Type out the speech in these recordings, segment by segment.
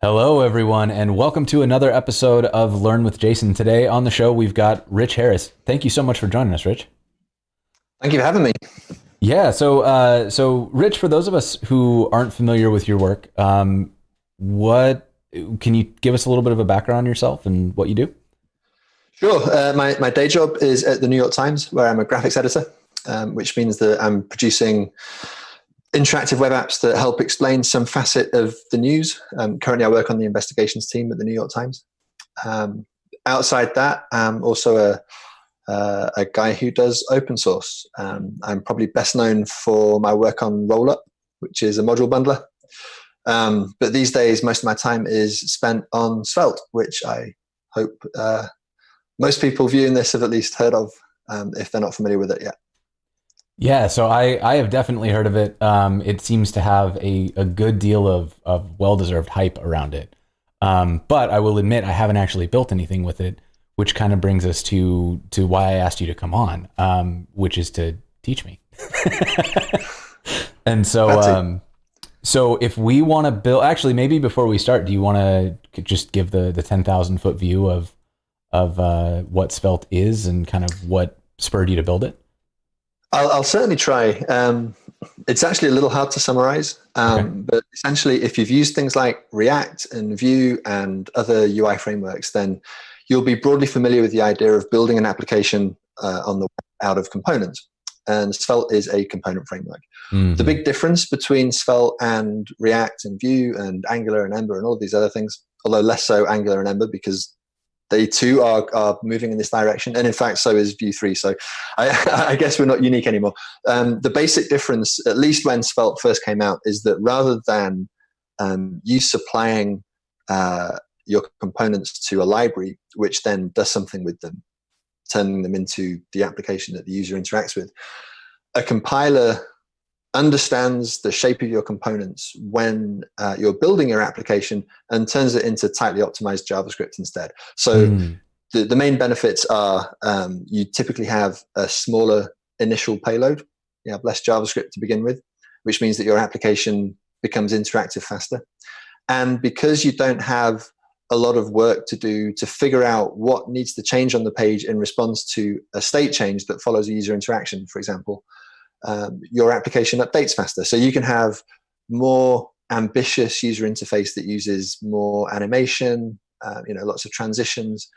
Hello, everyone, and welcome to another episode of Learn with Jason. Today on the show, we've got Rich Harris. Thank you so much for joining us, Rich. Thank you for having me. Yeah, so Rich, for those of us who aren't familiar with your work, what can you give us a little bit of a background on yourself and what you do? Sure. My day job is at the New York Times, where I'm a graphics editor, which means that I'm producing interactive web apps that help explain some facet of the news. Currently, I work on the investigations team at the New York Times. Um, Outside that, I'm also a guy who does open source. I'm probably best known for my work on Rollup, which is a module bundler. But these days, most of my time is spent on Svelte, which I hope most people viewing this have at least heard of, if they're not familiar with it yet. Yeah, so I have definitely heard of it. It seems to have a good deal of well-deserved hype around it. But I will admit I haven't actually built anything with it, which kind of brings us to why I asked you to come on, which is to teach me. And so, Glad to. so if we want to build, actually, maybe before we start, do you want to just give the 10,000 foot view of what Svelte is and kind of what spurred you to build it? I'll certainly try. It's actually a little hard to summarize, Okay. but essentially, if you've used things like React and Vue and other UI frameworks, then you'll be broadly familiar with the idea of building an application on the web out of components. And Svelte is a component framework. The Hmm. big difference between Svelte and React and Vue and Angular and Ember and all of these other things, although less so Angular and Ember because they too are moving in this direction. And in fact, so is Vue 3. So I guess we're not unique anymore. The basic difference, at least when Svelte first came out, is that rather than you supplying your components to a library, which then does something with them, turning them into the application that the user interacts with, a compiler understands the shape of your components when you're building your application and turns it into tightly optimized JavaScript instead. So Mm. the main benefits are you typically have a smaller initial payload. You have less JavaScript to begin with, which means that your application becomes interactive faster. And because you don't have a lot of work to do to figure out what needs to change on the page in response to a state change that follows a user interaction, for example, your application updates faster. So you can have more ambitious user interface that uses more animation, lots of transitions,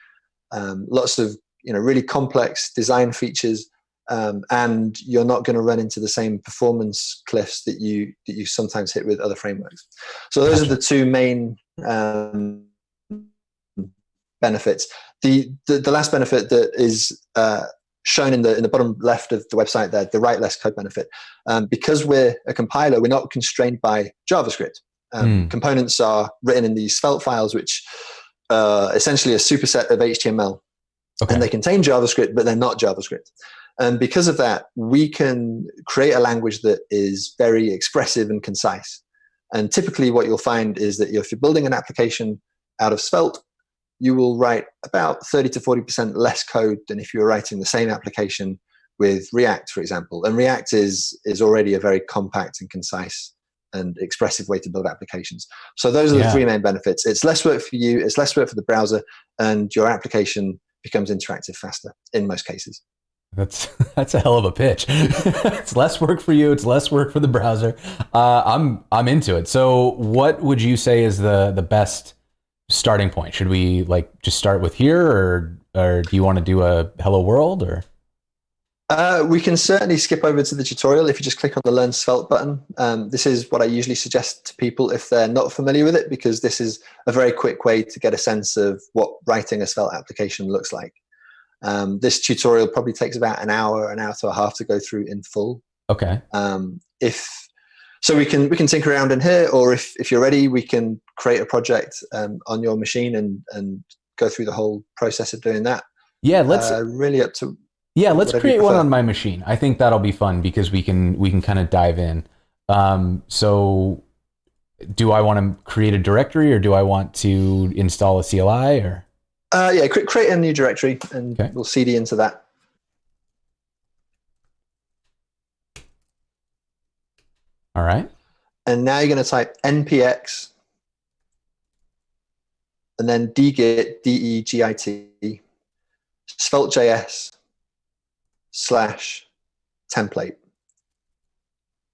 lots of really complex design features, and you're not going to run into the same performance cliffs that you sometimes hit with other frameworks. So those are the Gotcha. two main benefits. The last benefit that is shown in the bottom left of the website there, the write less code benefit. Because we're a compiler, we're not constrained by JavaScript. Mm. Components are written in these Svelte files, which essentially a superset of HTML, and Okay. they contain JavaScript, but they're not JavaScript. And because of that, we can create a language that is very expressive and concise. And typically, what you'll find is that if you're building an application out of Svelte, you will write about 30 to 40% less code than if you were writing the same application with React, for example. And React is already a very compact and concise and expressive way to build applications. So those are the Yeah. three main benefits. It's less work for you, it's less work for the browser, and your application becomes interactive faster in most cases. That's that's a hell of a pitch. It's less work for you. It's less work for the browser. I'm into it. So, what would you say is the best starting point? Should we like just start with here, or do you want to do a hello world or? We can certainly skip over to the tutorial if you just click on the Learn Svelte button. This is what I usually suggest to people if they're not familiar with it, because this is a very quick way to get a sense of what writing a Svelte application looks like. This tutorial probably takes about an hour to a half to go through in full. Okay. If so, we can tinker around in here, or if you're ready, we can create a project on your machine and go through the whole process of doing that. Yeah. Let's Really up to let's whatever you create one prefer. on my machine. I think that'll be fun because we can kind of dive in. So, do I want to create a directory or do I want to install a CLI or? Yeah, create a new directory and Okay. we'll cd into that. All right. And now you're going to type npx and then degit, D-E-G-I-T, svelte.js/template,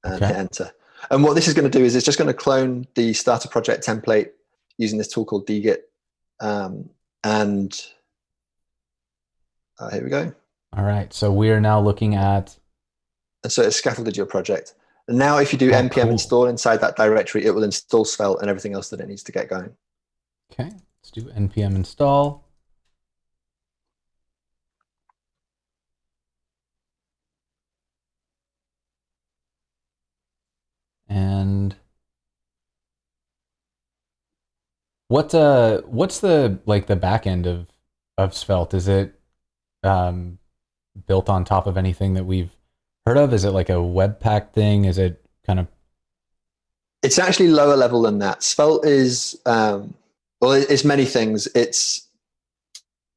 and hit enter. And what this is going to do is it's just going to clone the starter project template using this tool called degit. And here we go. All right. So we are now looking at. And so it's scaffolded your project. And now if you do npm install inside that directory, it will install Svelte and everything else that it needs to get going. Okay. Let's do npm install. And what's the like the back end of Svelte? Is it built on top of anything that we've heard of? Is it like a Webpack thing? Is it kind of? It's actually lower level than that. Svelte is well, it's many things. It's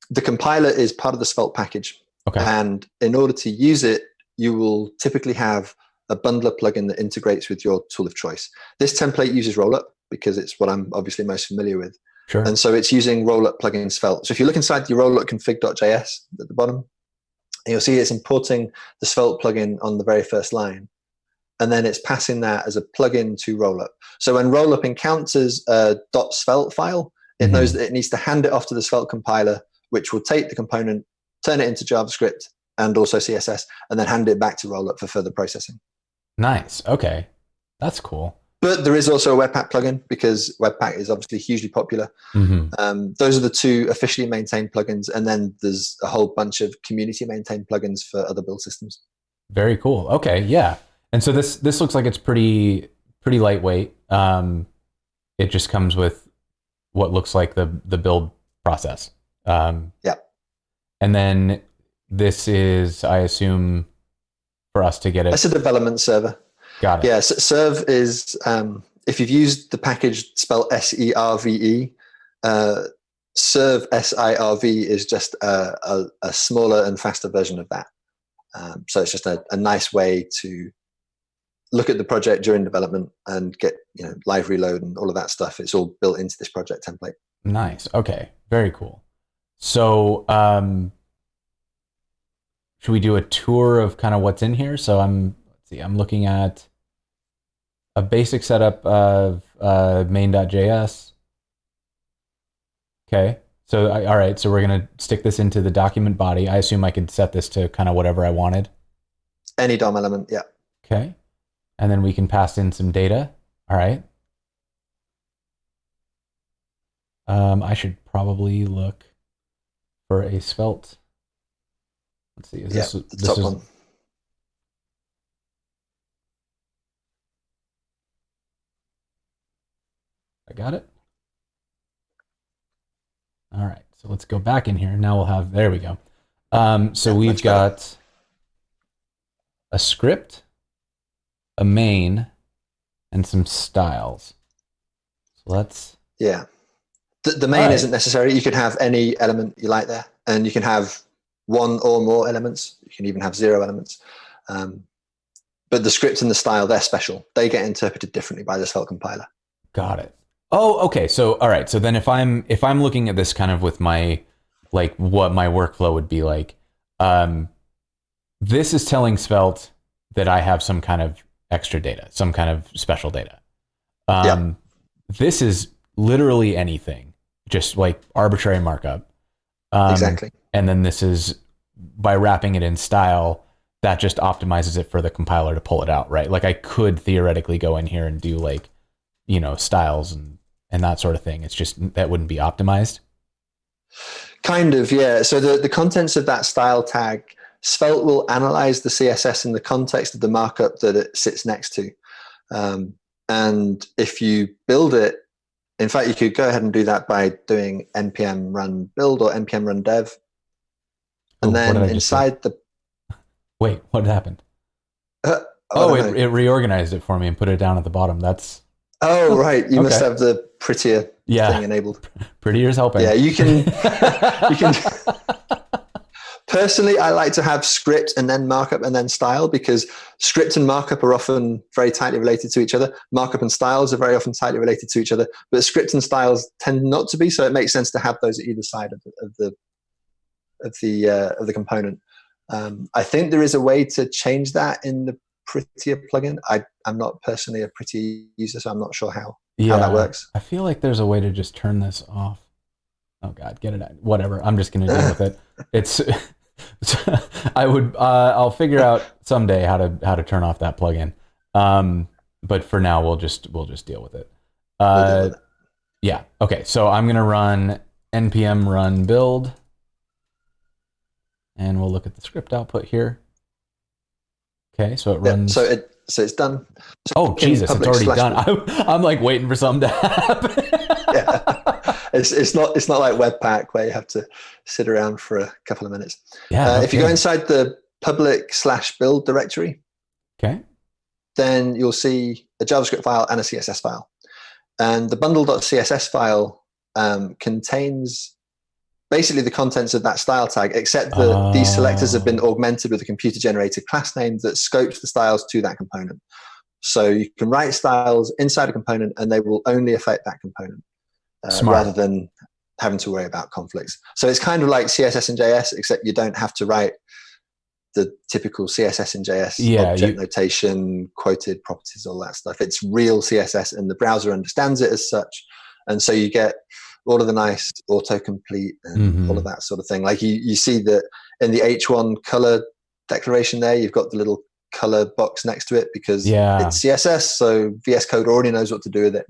the compiler is part of the Svelte package, and in order to use it, you will typically have a bundler plugin that integrates with your tool of choice. This template uses Rollup because it's what I'm obviously most familiar with. Sure. And so it's using Rollup plugin Svelte. So if you look inside your Rollup config.js at the bottom, you'll see it's importing the Svelte plugin on the very first line. And then it's passing that as a plugin to Rollup. So when Rollup encounters a .svelte file, it knows that it needs to hand it off to the Svelte compiler, which will take the component, turn it into JavaScript and also CSS, and then hand it back to Rollup for further processing. Nice. Okay. That's cool. But there is also a Webpack plugin because Webpack is obviously hugely popular. Those are the two officially maintained plugins. And then there's a whole bunch of community maintained plugins for other build systems. Very cool. Okay. Yeah. And so this looks like it's pretty lightweight. It just comes with what looks like the build process. Yeah. And then this is, I assume, for us to get it. That's a development server. Got it. Yeah, Serve is, if you've used the package spelled SERVE, Serve SIRV is just a smaller and faster version of that. So it's just a nice way to look at the project during development and get live reload and all of that stuff. It's all built into this project template. Nice. Okay. Very cool. So should we do a tour of kind of what's in here? So I'm looking at a basic setup of main.js. Okay. So all right. So we're going to stick this into the document body. I assume I could set this to kind of whatever I wanted. Any DOM element. Yeah. Okay. And then we can pass in some data. All right. I should probably look for a Svelte. Let's see. Is this the top one? I got it. All right. So let's go back in here. Now we'll have, there we go. So we've got a script, a main, and some styles. So let's. Yeah. The main isn't necessary. You can have any element you like there, and you can have one or more elements. You can even have 0 elements. But the script and the style, they're special. They get interpreted differently by the Svelte compiler. Got it. Oh, okay. So, all right. So then if I'm looking at this kind of with my, like what my workflow would be like, this is telling Svelte that I have some kind of extra data, some kind of special data. This is literally anything, just like arbitrary markup. Exactly. And then this is, by wrapping it in style, that just optimizes it for the compiler to pull it out, right? Like I could theoretically go in here and do like, styles and that sort of thing. It's just that wouldn't be optimized. Kind of, yeah. So the contents of that style tag, Svelte will analyze the CSS in the context of the markup that it sits next to. And if you build it, in fact, you could go ahead and do that by doing npm run build or npm run dev. And then inside the... Wait, what happened? It reorganized it for me and put it down at the bottom. That's... Oh, right. You must have the prettier thing enabled. Prettier is helping. Yeah, you can Personally, I like to have script and then markup and then style, because script and markup are often very tightly related to each other. Markup and styles are very often tightly related to each other, but script and styles tend not to be. So it makes sense to have those at either side of the component. I think there is a way to change that in the Prettier plugin. I'm not personally a Pretty user, so I'm not sure how that works. I feel like there's a way to just turn this off. Oh God, get it out. Whatever. I'm just gonna deal with it. It's I'll figure out someday how to turn off that plugin. But for now we'll just deal with it. We'll deal with it. Yeah. Okay. So I'm gonna run npm run build, and we'll look at the script output here. Okay, so it runs. So it's done. So oh Jesus, it's already done. I'm like waiting for something to happen. Yeah, it's not like Webpack where you have to sit around for a couple of minutes. Yeah. If you go inside the public/build directory, okay, then you'll see a JavaScript file and a CSS file, and the bundle.css file contains basically the contents of that style tag, except that these selectors have been augmented with a computer-generated class name that scopes the styles to that component. So you can write styles inside a component, and they will only affect that component, rather than having to worry about conflicts. So it's kind of like CSS and JS, except you don't have to write the typical CSS and JS object notation, quoted properties, all that stuff. It's real CSS, and the browser understands it as such. And so you get all of the nice autocomplete and all of that sort of thing. Like you see that in the H1 color declaration there, you've got the little color box next to it because it's CSS. So VS Code already knows what to do with it.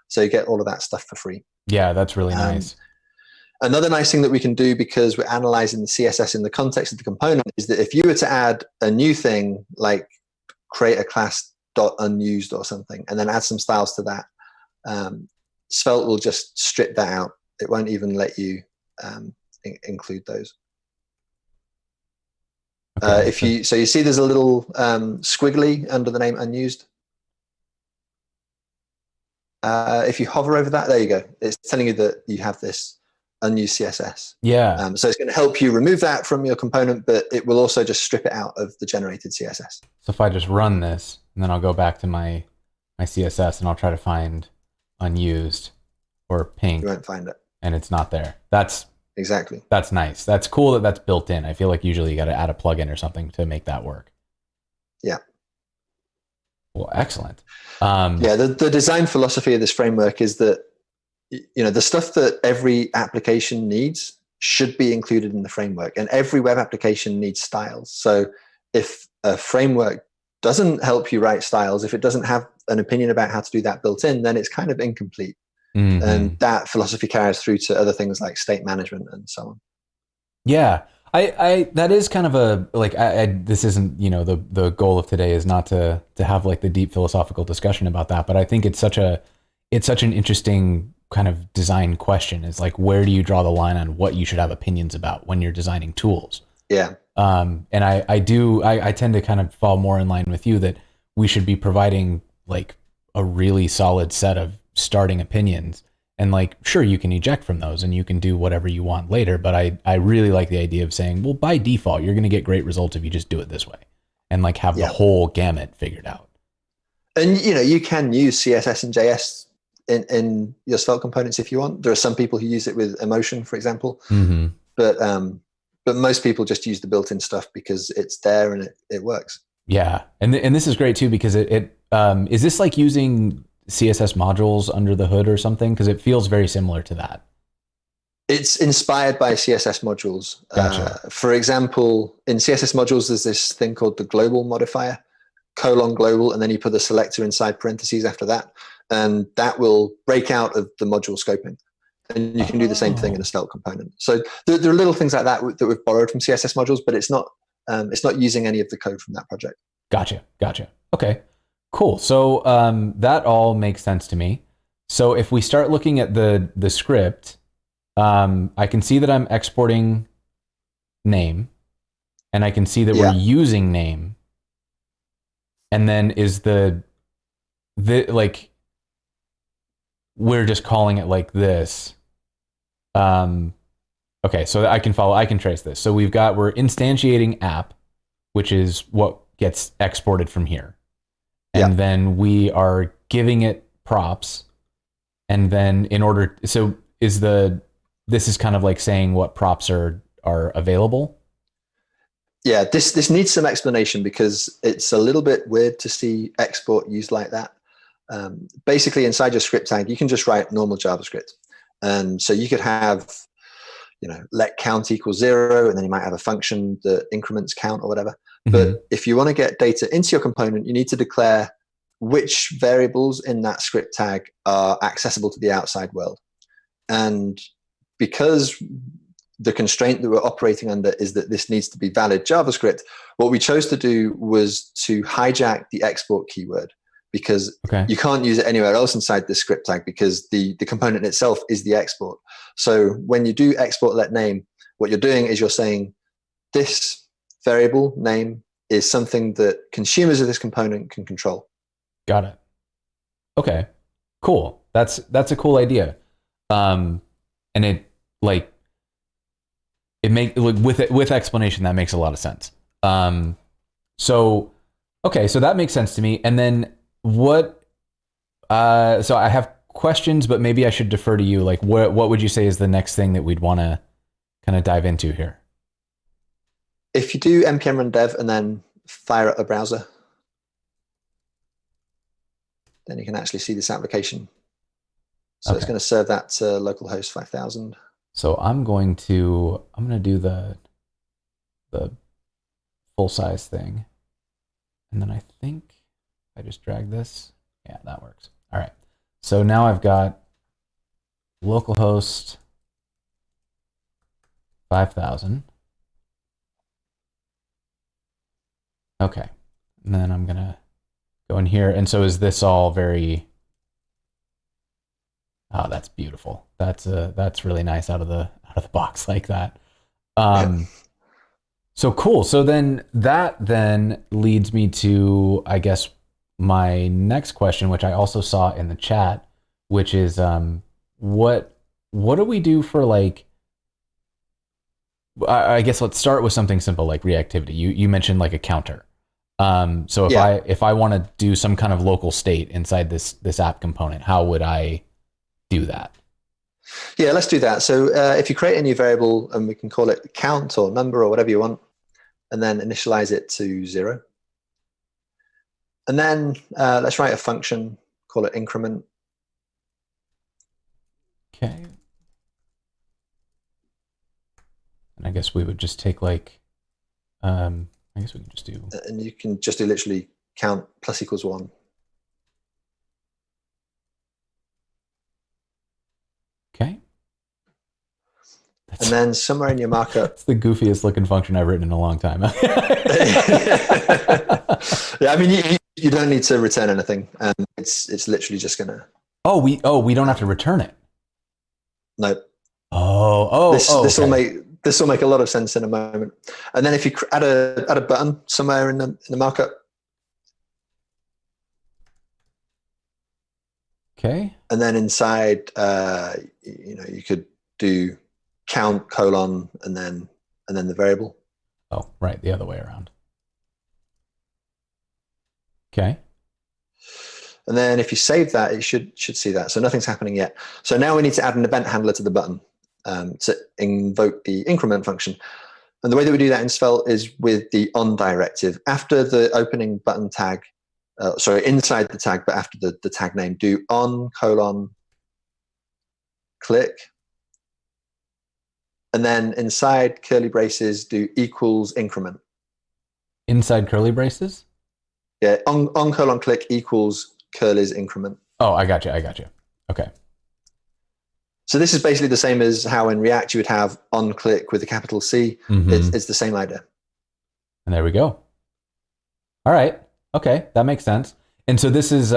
So you get all of that stuff for free. Yeah, that's really nice. Another nice thing that we can do, because we're analyzing the CSS in the context of the component, is that if you were to add a new thing, like create a class .unused or something, and then add some styles to that, Svelte will just strip that out. It won't even let you include those. Okay, so you see there's a little squiggly under the name unused. If you hover over that, there you go. It's telling you that you have this unused CSS. Yeah. So it's going to help you remove that from your component, but it will also just strip it out of the generated CSS. So if I just run this, and then I'll go back to my CSS, and I'll try to find unused or pink. You won't find it. And it's not there. That's nice. That's cool that that's built in. I feel like usually you got to add a plugin or something to make that work. Yeah. Well, excellent. The design philosophy of this framework is that, you know, the stuff that every application needs should be included in the framework, and every web application needs styles. So if a framework doesn't help you write styles, if it doesn't have an opinion about how to do that built in, then it's kind of incomplete. And that philosophy carries through to other things like state management and so on. Yeah, I that is kind of a like this isn't, you know, the goal of today is not to have like the deep philosophical discussion about that, but I think it's such an interesting kind of design question. Is like, where do you draw the line on what you should have opinions about when you're designing tools? Yeah. And I tend to kind of fall more in line with you that we should be providing like a really solid set of starting opinions, and like, sure, you can eject from those and you can do whatever you want later. But I really like the idea of saying, well, by default, you're going to get great results if you just do it this way, and like have the whole gamut figured out. And, you know, you can use CSS and JS in your Svelte components if you want. There are some people who use it with emotion, for example, but most people just use the built-in stuff because it's there and it works. Yeah, and this is great too, because it is this like using CSS modules under the hood or something? Because it feels very similar to that. It's inspired by CSS modules. Gotcha. For example, in CSS modules, there's this thing called the global modifier, :global, and then you put the selector inside parentheses after that, and that will break out of the module scoping. And you can do the same thing in a Svelte component. So there are little things like that that we've borrowed from CSS modules, but it's not using any of the code from that project. Gotcha. Okay, cool. So that all makes sense to me. So if we start looking at the script, I can see that I'm exporting name, and I can see that we're using name. And then is the like, we're just calling it like this. Okay, so I can follow. I can trace this. So we're instantiating app, which is what gets exported from here, Yeah. and then we are giving it props, and then in order, so this is kind of like saying what props are available. Yeah, this needs some explanation because it's a little bit weird to see export used like that. Basically, inside your script tag, you can just write normal JavaScript. So you could have, let count equal 0, and then you might have a function that increments count or whatever. Mm-hmm. But if you want to get data into your component, you need to declare which variables in that script tag are accessible to the outside world. And because the constraint that we're operating under is that this needs to be valid JavaScript, what we chose to do was to hijack the export keyword, because Okay. you can't use it anywhere else inside this script tag because the component itself is the export. So when you do export let name, what you're doing is you're saying this variable name is something that consumers of this component can control. Got it. Okay. Cool. That's a cool idea. And it like it make like with explanation that makes a lot of sense. So okay, so that makes sense to me. And then what? So I have questions, but maybe I should defer to you. Like, what would you say is the next thing that we'd want to kind of dive into here? If you do npm run dev and then fire up a browser, then you can actually see this application. So it's Okay. going to serve that to localhost 5000. So I'm going to do the full size thing, and then I think I just drag this. Yeah, that works. All right. So now I've got localhost 5000. Okay. And then I'm gonna go in here. And so is this all very? Oh, that's beautiful. That's really nice out of the box like that. Yeah. Um, so cool. So then leads me to, I guess, my next question, which I also saw in the chat, which is what do we do for like I guess let's start with something simple like reactivity. You mentioned like a counter. So Yeah. If I want to do some kind of local state inside this app component, how would I do that? Yeah, let's do that. So if you create a new variable, and we can call it count or number or whatever you want, and then initialize it to 0. And then let's write a function, call it increment. Okay. And I guess we would just take like, I guess we can just do. And you can just do literally count plus equals 1. Okay. And then somewhere in your markup. It's the goofiest looking function I've written in a long time. Yeah, I mean, you don't need to return anything. It's literally just going to. We don't have to return it. No. This will okay. make a lot of sense in a moment. And then if you add a button somewhere in the markup. Okay. And then inside, you could do count colon and then the variable. Oh, right, the other way around. Okay. And then if you save that, it should see that. So nothing's happening yet. So now we need to add an event handler to the button to invoke the increment function. And the way that we do that in Svelte is with the on directive. After the opening button tag, inside the tag, but after the tag name, do on colon click. And then inside curly braces, do equals increment. Inside curly braces? Yeah, on colon click equals curly's increment. Oh, I got you. Okay. So this is basically the same as how in React you would have on click with a capital C. Mm-hmm. It's the same idea. And there we go. All right. Okay, that makes sense. And so this is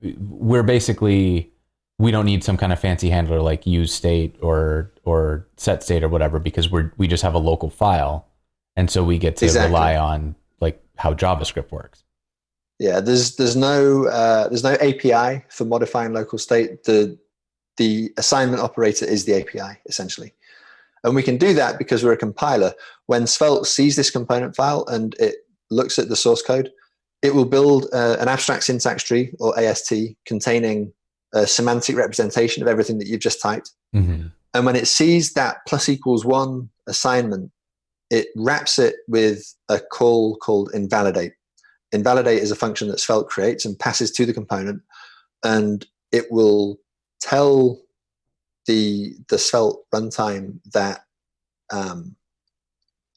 we're basically we don't need some kind of fancy handler like use state or set state or whatever because we just have a local file, and so we get to rely on like how JavaScript works. Yeah, there's no API for modifying local state. The assignment operator is the API essentially. And we can do that because we're a compiler. When Svelte sees this component file and it looks at the source code, it will build an abstract syntax tree, or AST, containing a semantic representation of everything that you've just typed. Mm-hmm. And when it sees that +=1 assignment, it wraps it with a call called invalidate. Invalidate is a function that Svelte creates and passes to the component, and it will tell the Svelte runtime that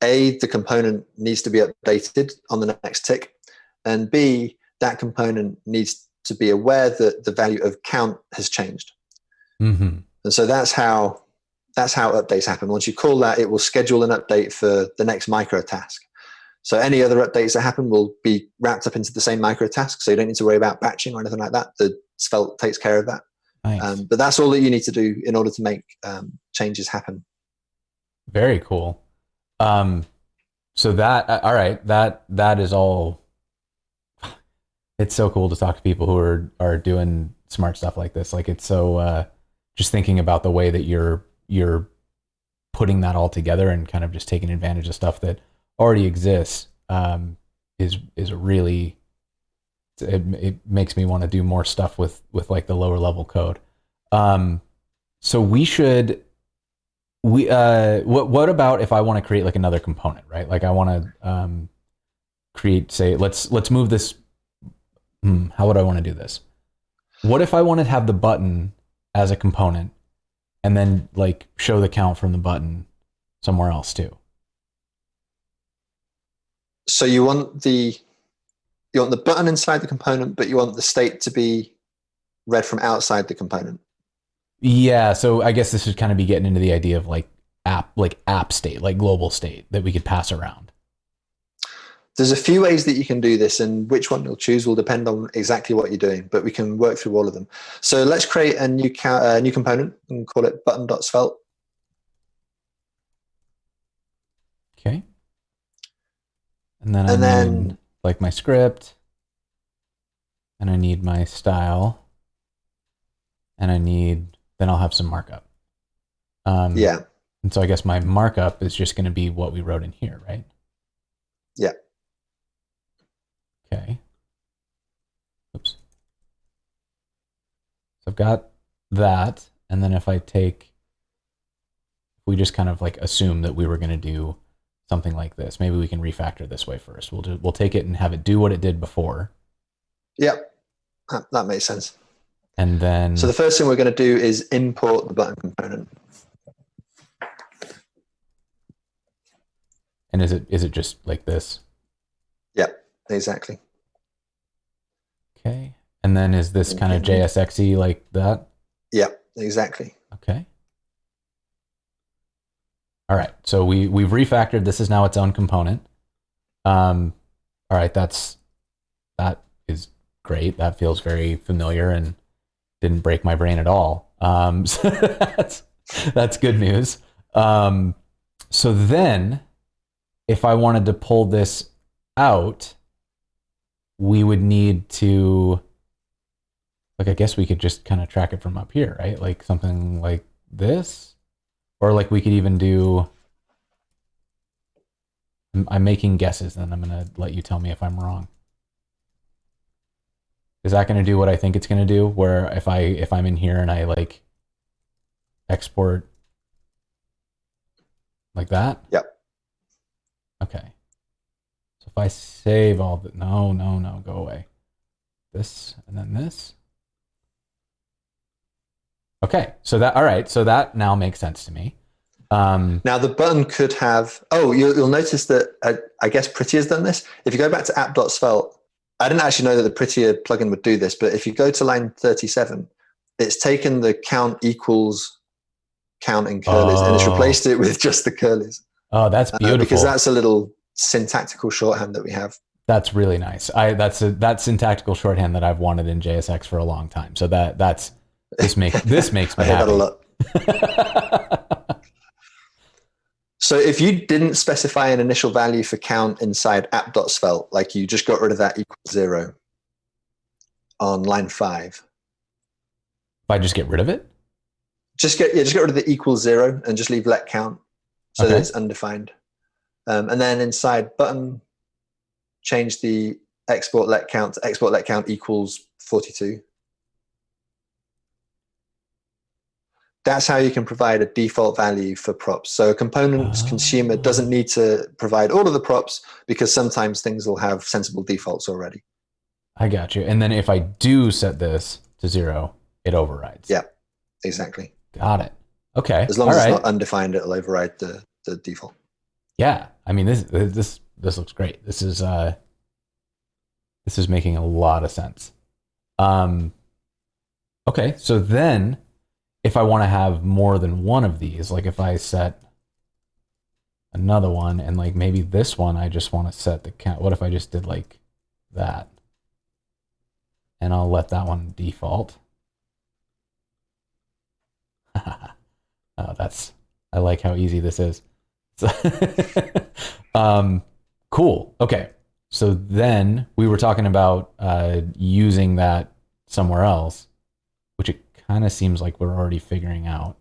A, the component needs to be updated on the next tick, and B, that component needs to be aware that the value of count has changed. Mm-hmm. And so that's how updates happen. Once you call that, it will schedule an update for the next micro task. So any other updates that happen will be wrapped up into the same micro task. So you don't need to worry about batching or anything like that. The Svelte takes care of that. Nice. But that's all that you need to do in order to make changes happen. Very cool. So that, all right, that is all. It's so cool to talk to people who are doing smart stuff like this. Like, it's so, just thinking about the way that you're putting that all together and kind of just taking advantage of stuff that already exists, is really, it makes me want to do more stuff with like the lower level code. So what about if I want to create like another component, right? Like I want to create, say, let's move this. How would I want to do this? What if I want to have the button as a component and then like show the count from the button somewhere else too? So you want the button inside the component, but you want the state to be read from outside the component. Yeah, so I guess this would kind of be getting into the idea of like app state, like global state that we could pass around. There's a few ways that you can do this, and which one you'll choose will depend on exactly what you're doing, but we can work through all of them. So let's create a new component and call it button.svelte. Okay. And then I need like my script, and I need my style, and then I'll have some markup. Yeah. And so I guess my markup is just going to be what we wrote in here, right? Yeah. Okay. Oops. So I've got that, and then if we just kind of like assume that we were going to do something like this, maybe we can refactor this way first. We'll take it and have it do what it did before. Yep. That makes sense. And then, so the first thing we're going to do is import the button component. And is it just like this? Yep, exactly. Okay. And then is this kind of JSX-y like that? Yep, exactly. Okay. All right. So we've refactored. This is now its own component. All right. That is great. That feels very familiar and didn't break my brain at all. So that's good news. So then, if I wanted to pull this out, we would need to, like, I guess we could just kind of track it from up here, right? Like something like this, or like we could even do, I'm making guesses and I'm going to let you tell me if I'm wrong. Is that going to do what I think it's going to do? Where if I'm in here and I like export like that? Yep. Okay. So if I save all the, no, go away. This and then this. Okay. So all right. So that now makes sense to me. Now the button could have, you'll notice that I guess Prettier has done this. If you go back to app.svelte, I didn't actually know that the Prettier plugin would do this, but if you go to line 37, it's taken the count equals count in curlies and it's replaced it with just the curlies. Oh, that's beautiful. Because that's a little syntactical shorthand that we have. That's really nice. That's syntactical shorthand that I've wanted in JSX for a long time. So this makes me happy. That a lot. So if you didn't specify an initial value for count inside app.svelte, like you just got rid of that equals 0 on line 5. If I just get rid of it? Just get rid of the equals 0 and just leave let count. so that it's undefined. And then inside button, change the export let count to export let count equals 42. That's how you can provide a default value for props. So a component's consumer doesn't need to provide all of the props because sometimes things will have sensible defaults already. I got you. And then if I do set this to 0, it overrides. Yeah, exactly. Got it. Okay. As long as it's not undefined, it'll override the default. Yeah. I mean, this looks great. This is making a lot of sense. Okay. So then if I want to have more than one of these, like if I set another one and like maybe this one, I just want to set the count. What if I just did like that? And I'll let that one default. Oh, I like how easy this is. Cool. Okay. So then we were talking about using that somewhere else, which it kind of seems like we're already figuring out.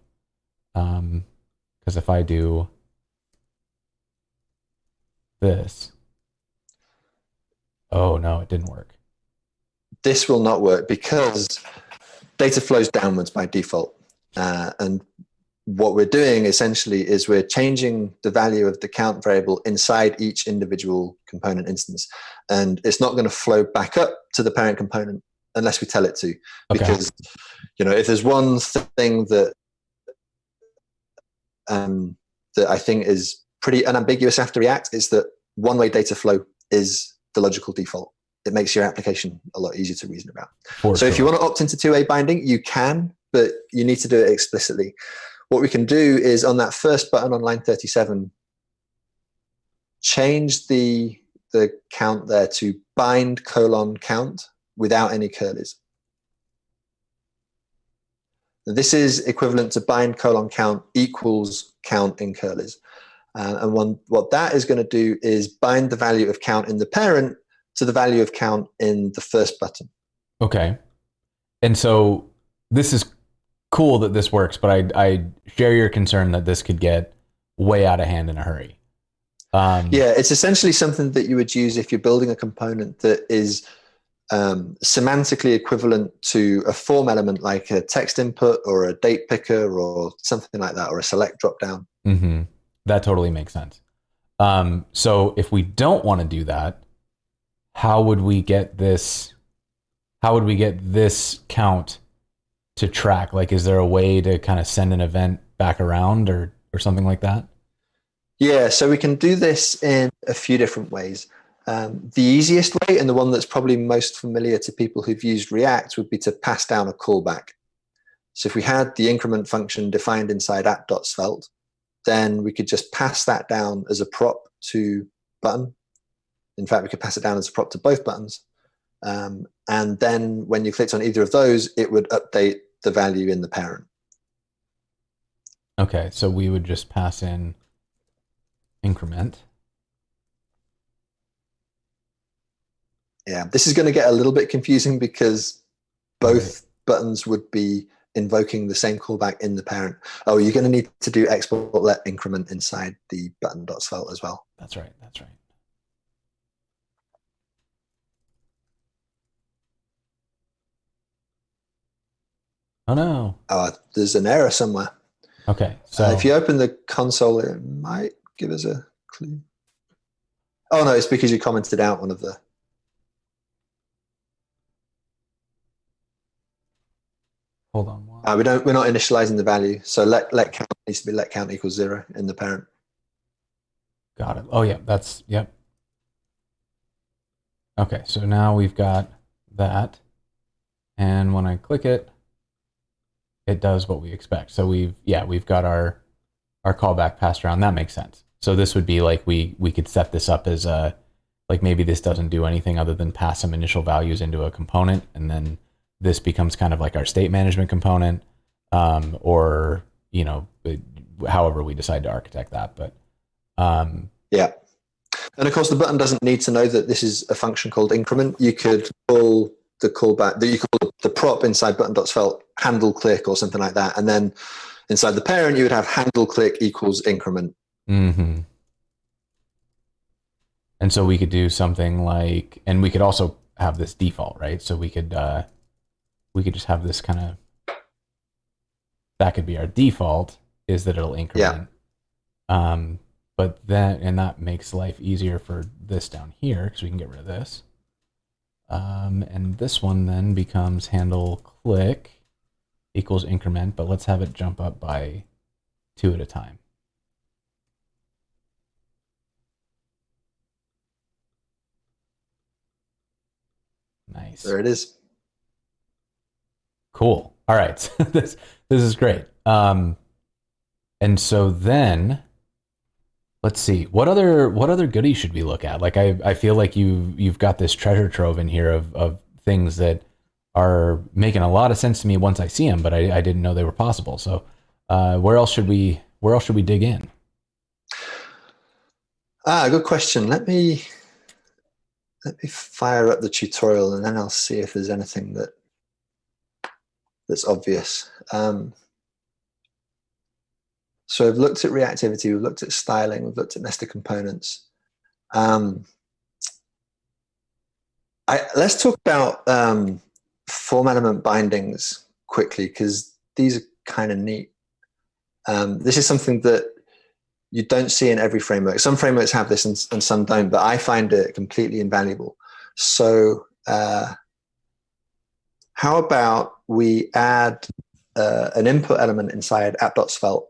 Because if I do this, oh no, it didn't work. This will not work because data flows downwards by default. And what we're doing essentially is we're changing the value of the count variable inside each individual component instance. And it's not going to flow back up to the parent component unless we tell it to. Because, if there's one thing that that I think is pretty unambiguous after React, is that one-way data flow is the logical default. It makes your application a lot easier to reason about. If you want to opt into two-way binding, you can, but you need to do it explicitly. What we can do is on that first button on line 37, change the count there to bind : count without any curlies. This is equivalent to bind : count equals count in curlies. And what that is going to do is bind the value of count in the parent to the value of count in the first button. Okay. And so this is cool that this works, but I share your concern that this could get way out of hand in a hurry. Yeah, it's essentially something that you would use if you're building a component that is semantically equivalent to a form element like a text input or a date picker or something like that, or a select dropdown. Mm-hmm. That totally makes sense. So if we don't want to do that, how would we get this count to track? Like, is there a way to kind of send an event back around or something like that? Yeah, so we can do this in a few different ways. The easiest way, and the one that's probably most familiar to people who've used React, would be to pass down a callback. So if we had the increment function defined inside app.svelte, then we could just pass that down as a prop to button. In fact, we could pass it down as a prop to both buttons. And then when you clicked on either of those, it would update the value in the parent. Okay, so we would just pass in increment. Yeah, this is going to get a little bit confusing because both buttons would be invoking the same callback in the parent. Oh, you're going to need to do export let increment inside the button.svelte as well. That's right. Oh no. There's an error somewhere. Okay, so if you open the console, it might give us a clue. Oh no, it's because you commented out one of the. Hold on. We're not initializing the value, so let count needs to be let count equals 0 in the parent. Got it. Oh yeah, yep. Okay, so now we've got that, and when I click it, it does what we expect. So we've got our callback passed around. That makes sense. So this would be like we could set this up as like maybe this doesn't do anything other than pass some initial values into a component, and then this becomes kind of like our state management component, or however we decide to architect that. But yeah. And of course, the button doesn't need to know that this is a function called increment. You could call the callback, you call the prop inside button.svelte handle click or something like that. And then inside the parent, you would have handle click equals increment. Mm-hmm. And so we could do something like, and we could also have this default, right? So we could just have this kind of, that could be our default, is that it'll Yeah, increment. Um, but then, and that makes life easier for this down here because we can get rid of this. And this one then becomes handle click equals increment, but let's have it jump up by 2 at a time. Nice. there it is. Cool. All right. This is great. And so then let's see what other goodies should we look at. Like I feel like you've got this treasure trove in here of things that are making a lot of sense to me once I see them, but I didn't know they were possible. So where else should we dig in? Good question. Let me fire up the tutorial, and then I'll see if there's anything that's obvious. So we've looked at reactivity, we've looked at styling, we've looked at nested components. Let's talk about form element bindings quickly, because these are kind of neat. This is something that you don't see in every framework. Some frameworks have this and some don't, but I find it completely invaluable. So how about we add an input element inside app.svelte?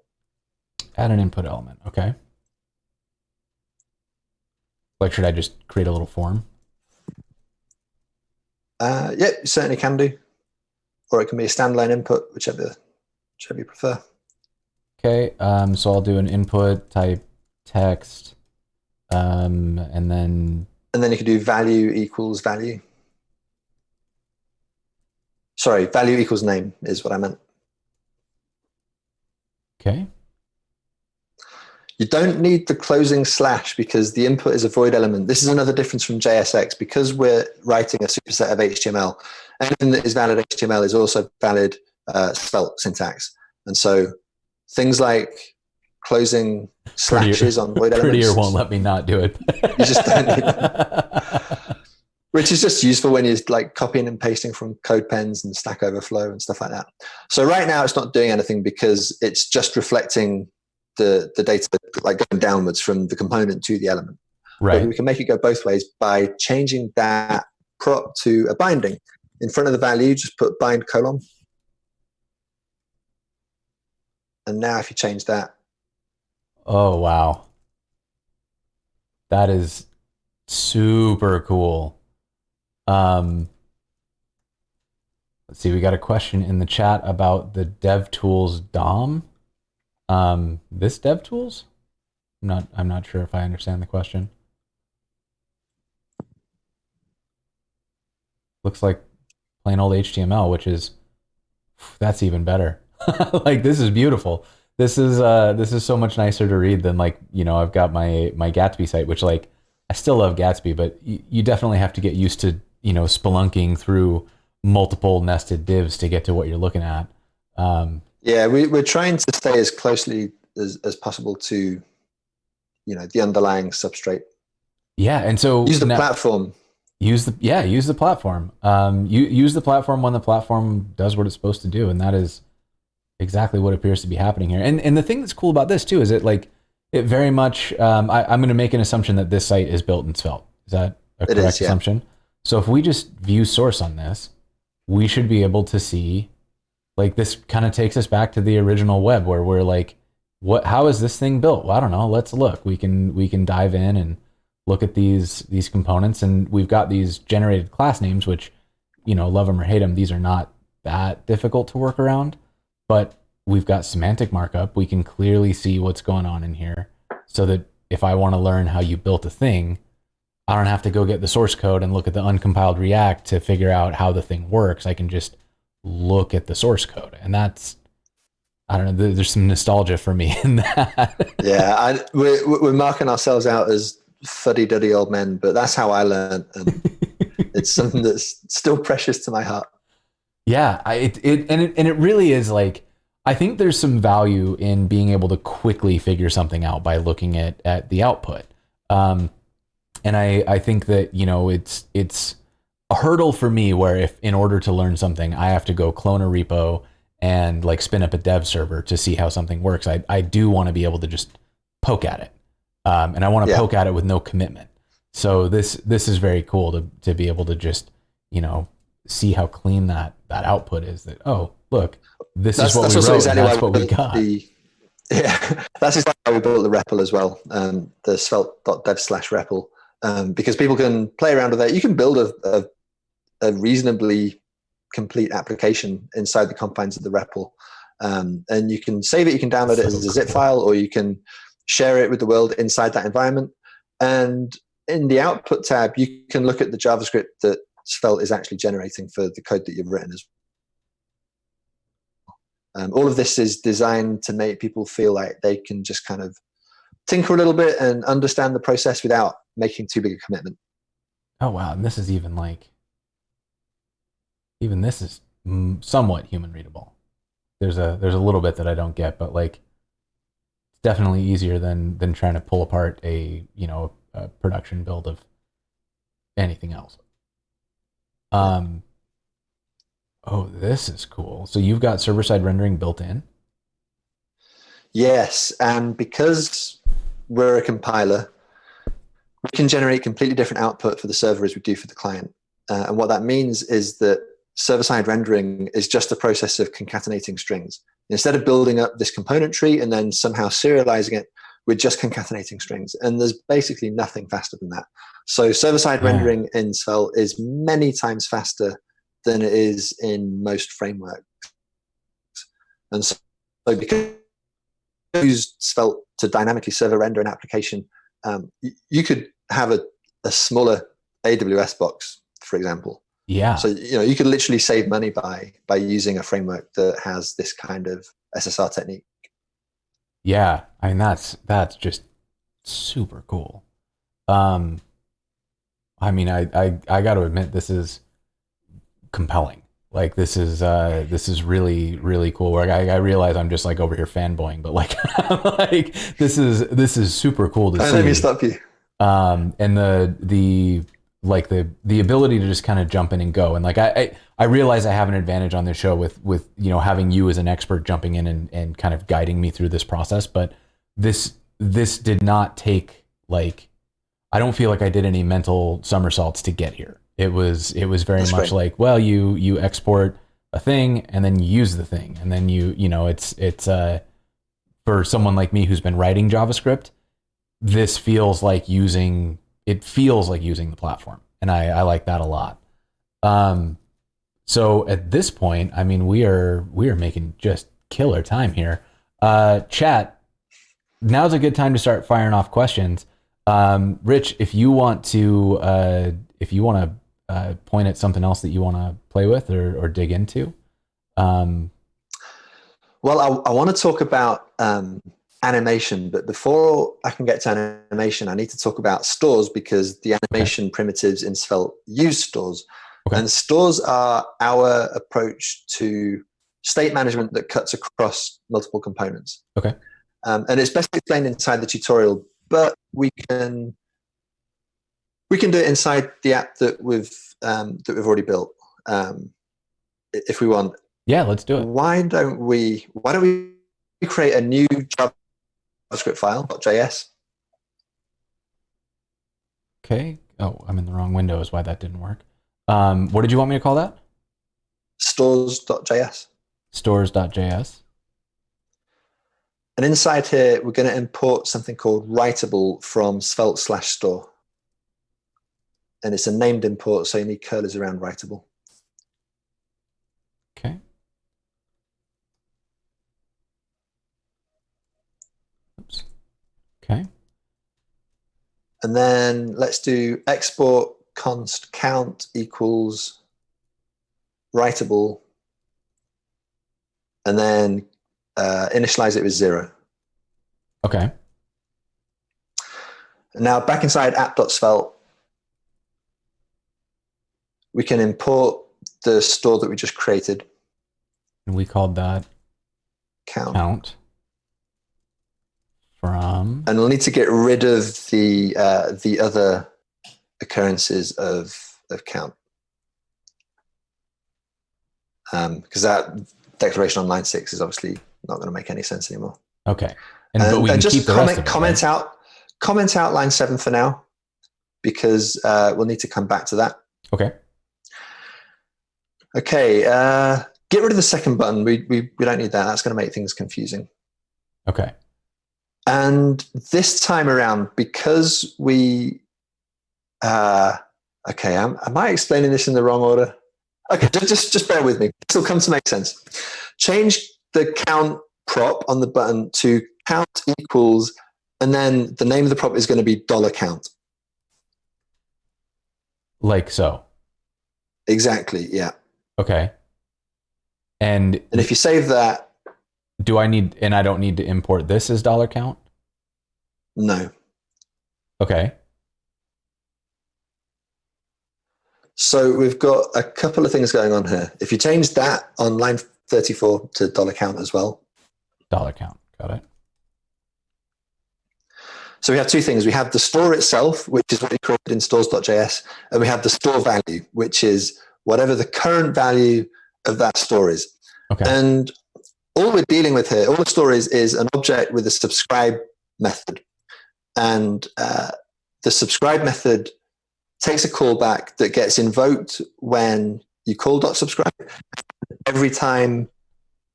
Add an input element. Okay. Like, should I just create a little form? Yeah, you certainly can do. Or it can be a standalone input, whichever you prefer. Okay. So I'll do an input type text, and then And then you can do value equals value. Sorry, value equals name is what I meant. okay. You don't need the closing slash because the input is a void element. This is another difference from JSX. Because we're writing a superset of HTML, anything that is valid HTML is also valid Svelte syntax. And so things like closing slashes on void elements. Prettier won't let me not do it. You just don't need which is just useful when you're like copying and pasting from CodePens and Stack Overflow and stuff like that. So right now it's not doing anything because it's just reflecting the data like going downwards from the component to the element. Right. But we can make it go both ways by changing that prop to a binding. In front of the value, just put bind colon. And now if you change that. Oh, wow. That is super cool. Let's see, we got a question in the chat about the DevTools DOM. This DevTools? I'm not sure if I understand the question. Looks like plain old HTML, which is, that's even better. Like, this is beautiful. This is so much nicer to read than, like, I've got my Gatsby site, which, like, I still love Gatsby, but you definitely have to get used to, spelunking through multiple nested divs to get to what you're looking at. Yeah, we're trying to stay as closely as possible to, the underlying substrate. Yeah, and so use the platform. Use the platform. Use the platform when the platform does what it's supposed to do, and that is exactly what appears to be happening here. And the thing that's cool about this too is it very much. I'm going to make an assumption that this site is built in Svelte. Is that a correct assumption? So if we just view source on this, we should be able to see, like, this kind of takes us back to the original web where we're like, how is this thing built? Well, I don't know. Let's look. We can dive in and look at these components, and we've got these generated class names, which, love them or hate them, these are not that difficult to work around, but we've got semantic markup. We can clearly see what's going on in here, so that if I want to learn how you built a thing, I don't have to go get the source code and look at the uncompiled React to figure out how the thing works. I can just look at the source code, and that's, I don't know, there's some nostalgia for me in that. Yeah, we're marking ourselves out as fuddy-duddy old men, but that's how I learned, and it's something that's still precious to my heart. Yeah, it really is, like, I think there's some value in being able to quickly figure something out by looking at the output. Um, and I think that, you know, it's a hurdle for me where if in order to learn something, I have to go clone a repo and like spin up a dev server to see how something works. I do want to be able to just poke at it. And I want to Yeah. poke at it with no commitment. So this is very cool to be able to just, you know, see how clean that output is, that, oh, look, this is what That's we also wrote and exactly why that's we what we built got. yeah, that's exactly why we built the REPL as well, the svelte.dev/REPL, because people can play around with it. You can build a reasonably complete application inside the confines of the REPL, and you can save it. You can download it as a zip file, or you can share it with the world inside that environment. And in the output tab, you can look at the JavaScript that Svelte is actually generating for the code that you've written as well. All of this is designed to make people feel like they can just kind of tinker a little bit and understand the process without making too big a commitment. Oh wow, and this is even like, even this is somewhat human readable. There's a little bit that I don't get, but like it's definitely easier than trying to pull apart a, you know, a production build of anything else. Um, oh, this is cool. So you've got server side rendering built in. Yes, and because we're a compiler, we can generate completely different output for the server as we do for the client. And what that means is that server-side rendering is just a process of concatenating strings. Instead of building up this component tree and then somehow serializing it, we're just concatenating strings. And there's basically nothing faster than that. So server-side Yeah. rendering in Svelte is many times faster than it is in most frameworks. And so because you use Svelte to dynamically server render an application, you could have a smaller AWS box, for example. Yeah. So you could literally save money by using a framework that has this kind of SSR technique. Yeah. I mean, that's just super cool. Um, I mean, I got to admit, this is compelling. Like this is really really cool. Where I realize I'm just like over here fanboying, but like like this is super cool to Let me see. stop you. And the like the ability to just kind of jump in and go. And like I realize I have an advantage on this show with you know, having you as an expert jumping in and kind of guiding me through this process. But this did not take, like, I don't feel like I did any mental somersaults to get here. It was very That's much great. like, well, you export a thing and then you use the thing, and then you know, it's for someone like me who's been writing JavaScript, this feels like using, it feels like using the platform, and I like that a lot. Um, so at this point, I mean, we are making just killer time here. Chat, now's a good time to start firing off questions. Rich, if you want to point at something else that you want to play with or dig into. Um, Well, I want to talk about animation, but before I can get to animation, I need to talk about stores, because the okay. animation primitives in Svelte use stores. Okay. And stores are our approach to state management that cuts across multiple components. Okay. And it's best explained inside the tutorial, but we can do it inside the app that we've already built, if we want. Yeah, let's do it. Why don't we create a new JavaScript file, .js, Okay. Oh, I'm in the wrong window is why that didn't work. What did you want me to call that? stores.js. Stores.js. And inside here, we're going to import something called writable from svelte/store. And it's a named import, so you need curlers around writable. Okay. Oops. Okay. And then let's do export const count equals writable, and then initialize it with 0. Okay. And now back inside app.svelte, we can import the store that we just created. And we called that count from, and we'll need to get rid of the other occurrences of count, because that declaration on line 6 is obviously not going to make any sense anymore. Okay, but we can just keep the rest of it, comment right? comment out line 7 for now, because we'll need to come back to that. Okay. Okay, get rid of the second button. We don't need that. That's going to make things confusing. Okay. And this time around, because we, okay, am I explaining this in the wrong order? Okay, just bear with me. This will come to make sense. Change the count prop on the button to count equals, and then the name of the prop is going to be $count. Like so. Exactly, yeah. Okay. And if you save that, and I don't need to import this as $count? No. Okay. So we've got a couple of things going on here. If you change that on line 34 to $count as well. $count, got it. So we have two things. We have the store itself, which is what we created in stores.js, and we have the store value, which is whatever the current value of that store is. Okay. And all we're dealing with here, all the store is an object with a subscribe method. And the subscribe method takes a callback that gets invoked when you call .subscribe every time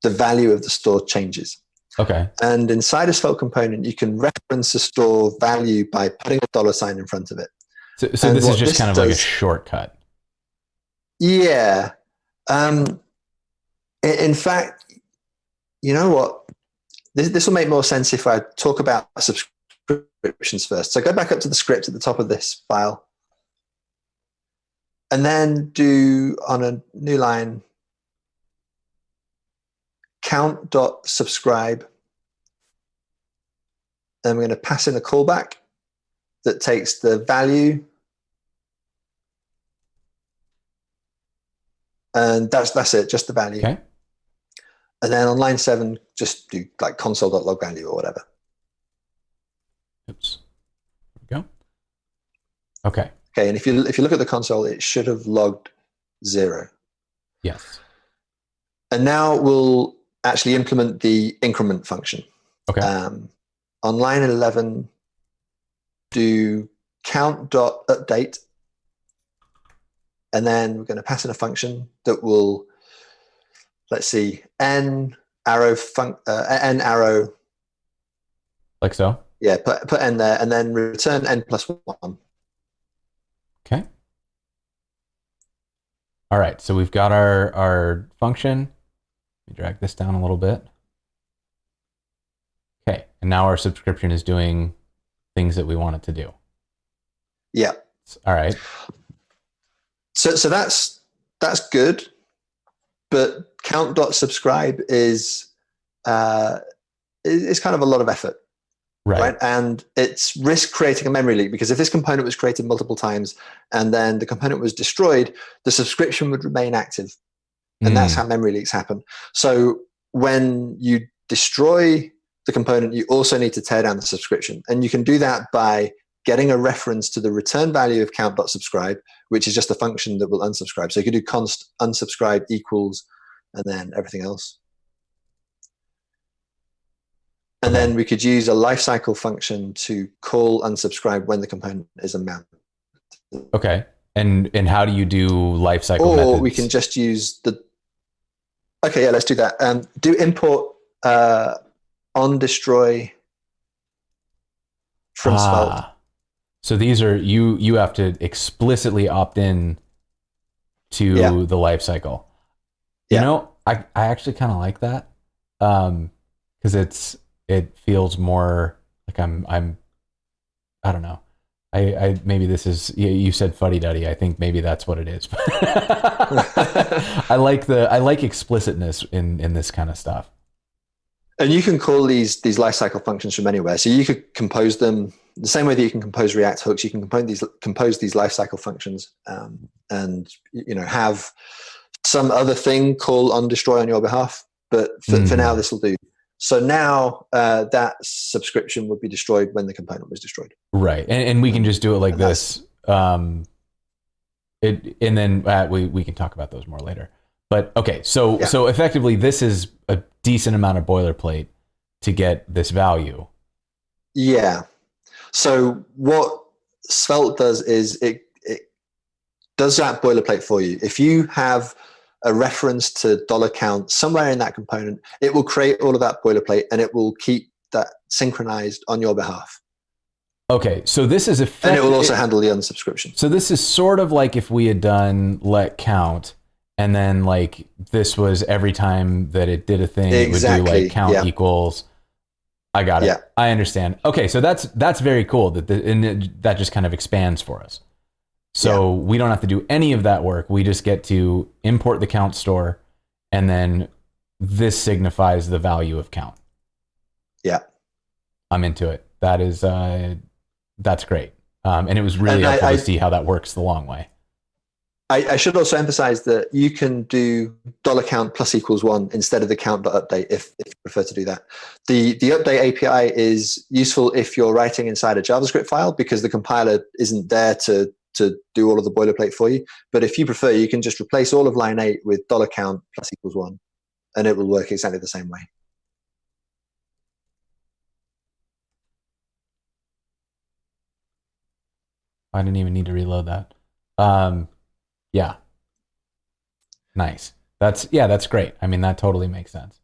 the value of the store changes. Okay. And inside a Svelte component, you can reference a store value by putting a $sign in front of it. So this is just kind of like a shortcut. Yeah. In fact, you know what? This will make more sense if I talk about subscriptions first. So go back up to the script at the top of this file. And then do, on a new line, count.subscribe. Then we're going to pass in a callback that takes the value. And that's it, just the value. Okay. And then on line 7, just do like console.log value or whatever. Oops. There we go. Okay. Okay, and if you look at the console, it should have logged 0. Yes. And now we'll actually implement the increment function. Okay. On line 11, do count.update, and then we're going to pass in a function that will, let's see, n arrow, like so. Yeah, put n there, and then return n plus 1. Okay. All right, so we've got our function. Let me drag this down a little bit. Okay, and now our subscription is doing things that we want it to do. Yeah. All right. So that's good, but count.subscribe is kind of a lot of effort. Right. And it's risk creating a memory leak, because if this component was created multiple times and then the component was destroyed, the subscription would remain active. And that's how memory leaks happen. So when you destroy the component, you also need to tear down the subscription. And you can do that by getting a reference to the return value of count.subscribe, which is just a function that will unsubscribe. So you can do const unsubscribe equals and then everything else. And then we could use a lifecycle function to call unsubscribe when the component is a mount. Okay. And how do you do lifecycle methods? Or we can just use the... Okay, yeah, let's do that. Do import on destroy from Svelte. So these are, you have to explicitly opt in to the lifecycle. You know, I actually kind of like that, because it feels more like I don't know. I maybe this is, you said fuddy-duddy. I think maybe that's what it is. I like explicitness in this kind of stuff. And you can call these lifecycle functions from anywhere. So you could compose them the same way that you can compose React hooks. You can compose these lifecycle functions, and have some other thing call on destroy on your behalf. But for now, this will do. So now that subscription would be destroyed when the component was destroyed. Right. And we can just do it like this. And then we can talk about those more later. But okay, so effectively this is a decent amount of boilerplate to get this value. Yeah. So what Svelte does is it does that boilerplate for you. If you have a reference to $count somewhere in that component, it will create all of that boilerplate and it will keep that synchronized on your behalf. Okay, so this is effective. And it will also handle the unsubscription. So this is sort of like if we had done let count, and then like this was every time that it did a thing, exactly. It would do like count equals. I got it. Yeah. I understand. Okay, so that's very cool. That just kind of expands for us. So we don't have to do any of that work. We just get to import the count store, and then this signifies the value of count. Yeah, I'm into it. That is that's great. And it was really helpful to see how that works the long way. I should also emphasize that you can do $count plus equals 1 instead of the count.update if you prefer to do that. The update API is useful if you're writing inside a JavaScript file because the compiler isn't there to do all of the boilerplate for you. But if you prefer, you can just replace all of line 8 with $count plus equals 1, and it will work exactly the same way. I didn't even need to reload that. Yeah. Nice. That's great. I mean, that totally makes sense.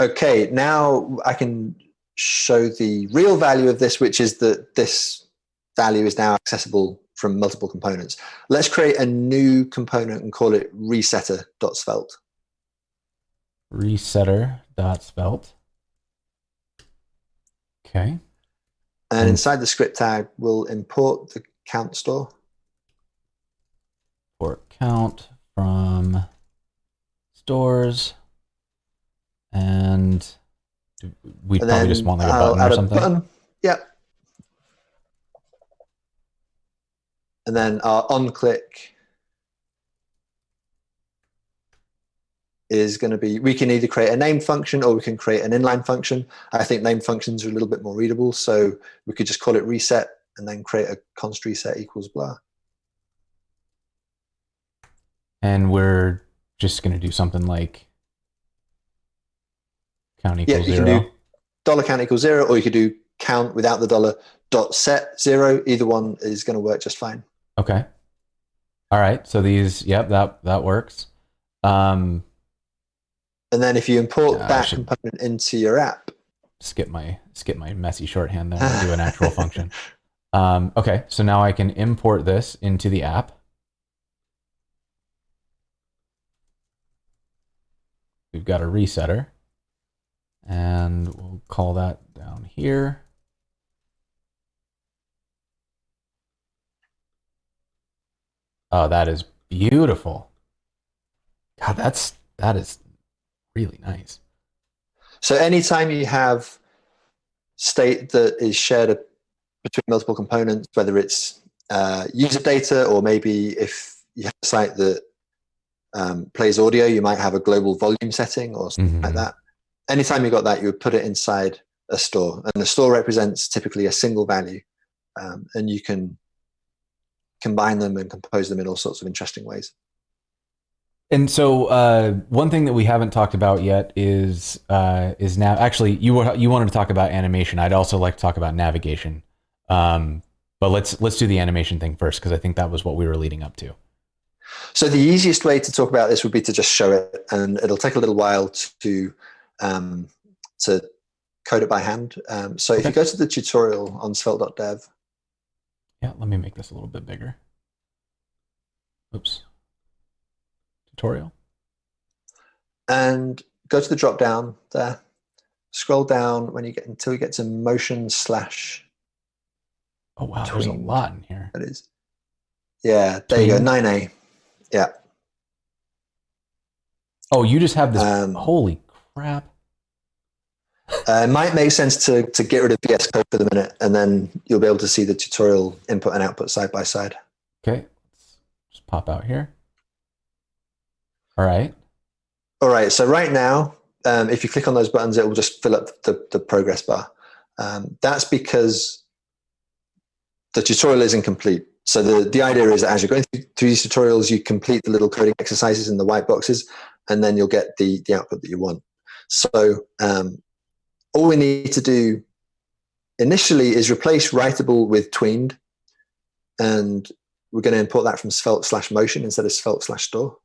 Okay, now I can show the real value of this, which is that this value is now accessible from multiple components. Let's create a new component and call it resetter.svelte. Resetter.svelte. Okay. And inside the script tag, we'll import the count store. Import count from stores. And we probably just want like a button or something. Button. Yep. And then our on-click is going to be, we can either create a name function or we can create an inline function. I think name functions are a little bit more readable, so we could just call it reset and then create a const reset equals blah. And we're just going to do something like count equals 0. You can do $count equals 0, or you could do count without the dollar dot set 0. Either one is going to work just fine. Okay. All right. So these, that works. And then if you import that component into your app, skip my messy shorthand there and do an actual function. Okay. So now I can import this into the app. We've got a resetter. And we'll call that down here. Oh, that is beautiful. God, that is really nice. So anytime you have state that is shared between multiple components, whether it's user data or maybe if you have a site that plays audio, you might have a global volume setting or something like that. Anytime you got that, you would put it inside a store, and the store represents typically a single value, and you can combine them and compose them in all sorts of interesting ways. And so one thing that we haven't talked about yet is now actually you wanted to talk about animation. I'd also like to talk about navigation, but let's do the animation thing first because I think that was what we were leading up to. So the easiest way to talk about this would be to just show it, and it'll take a little while to code it by hand. So if you go to the tutorial on svelte.dev. Yeah, let me make this a little bit bigger. Oops. Tutorial. And go to the drop down there. Scroll down until you get to motion /. Oh wow, there's a lot in here. That is. Yeah, there you go, 9A. Yeah. Oh, you just have this. Holy crap. It might make sense to get rid of VS Code for the minute, and then you'll be able to see the tutorial input and output side by side. Okay, let's just pop out here. All right. All right, so right now, if you click on those buttons, it will just fill up the progress bar. That's because the tutorial is incomplete. So the idea is that as you're going through these tutorials, you complete the little coding exercises in the white boxes, and then you'll get the output that you want. So all we need to do initially is replace writable with tweened, and we're going to import that from Svelte/motion instead of Svelte/store.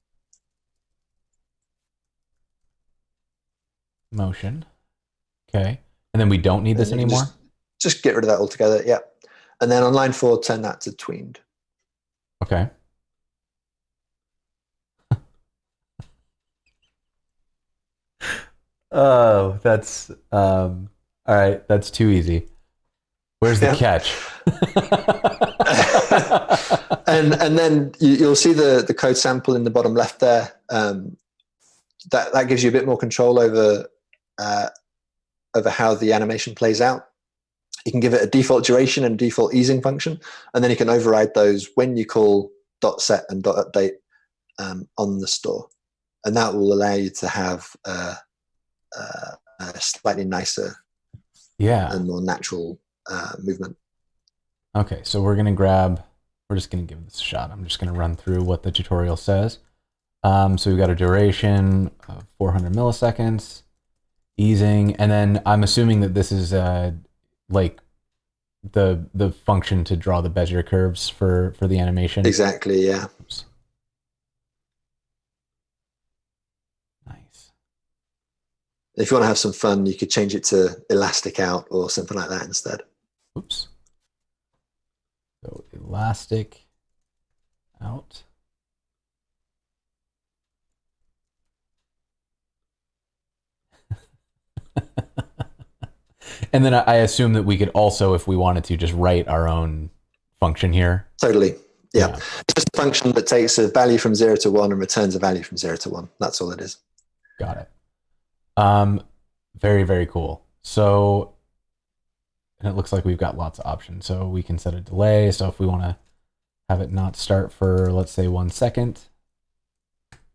Motion. Okay. And then we don't need this anymore? Just get rid of that altogether. Yeah. And then on line 4, turn that to tweened. Okay. Oh, that's all right. That's too easy. Where's the catch? and then you'll see the code sample in the bottom left there. That gives you a bit more control over how the animation plays out. You can give it a default duration and default easing function, and then you can override those when you call .set and .update on the store, and that will allow you to have a slightly nicer, and more natural movement. Okay, so we're just gonna give this a shot. I'm just gonna run through what the tutorial says. So we've got a duration of 400 milliseconds, easing, and then I'm assuming that this is like the function to draw the Bezier curves for the animation. Exactly, yeah. Oops. Nice. If you want to have some fun, you could change it to elastic out or something like that instead. Oops. So elastic out. And then I assume that we could also, if we wanted to, just write our own function here. Totally. Yeah. It's just a function that takes a value from 0 to 1 and returns a value from 0 to 1. That's all it is. Got it. Very, very cool. So, and it looks like we've got lots of options. So we can set a delay. So if we want to have it not start for, let's say, 1 second.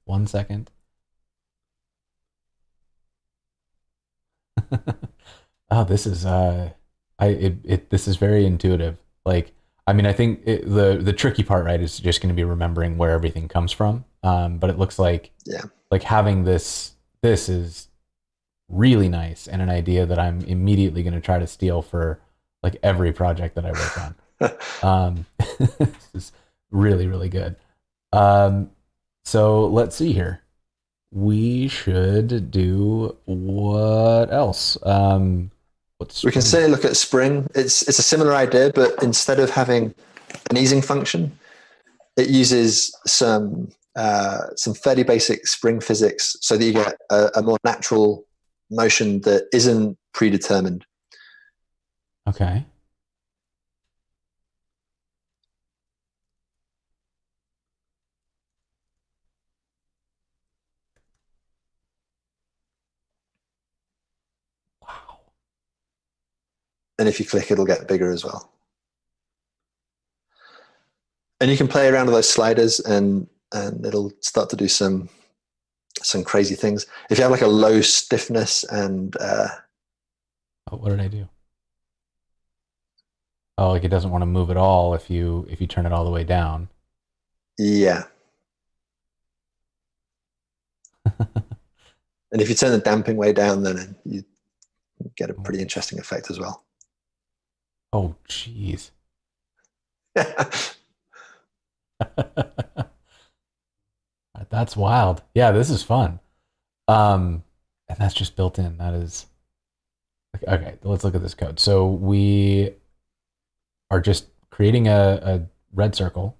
1 second. Oh, this is this is very intuitive. Like, I mean, I think the tricky part, right, is just going to be remembering where everything comes from. But it looks like like having this is really nice and an idea that I'm immediately going to try to steal for like every project that I work on. This is really, really good. So let's see here. We should do what else? We can certainly look at Spring. It's a similar idea, but instead of having an easing function, it uses some fairly basic Spring physics so that you get a more natural motion that isn't predetermined. Okay. And if you click, it'll get bigger as well. And you can play around with those sliders, and it'll start to do some crazy things. If you have like a low stiffness and what did I do? Oh, like it doesn't want to move at all if you turn it all the way down. Yeah. And if you turn the damping way down, then you get a pretty interesting effect as well. Oh, jeez. That's wild. Yeah, this is fun. And that's just built in. That is okay. Let's look at this code. So we are just creating a red circle.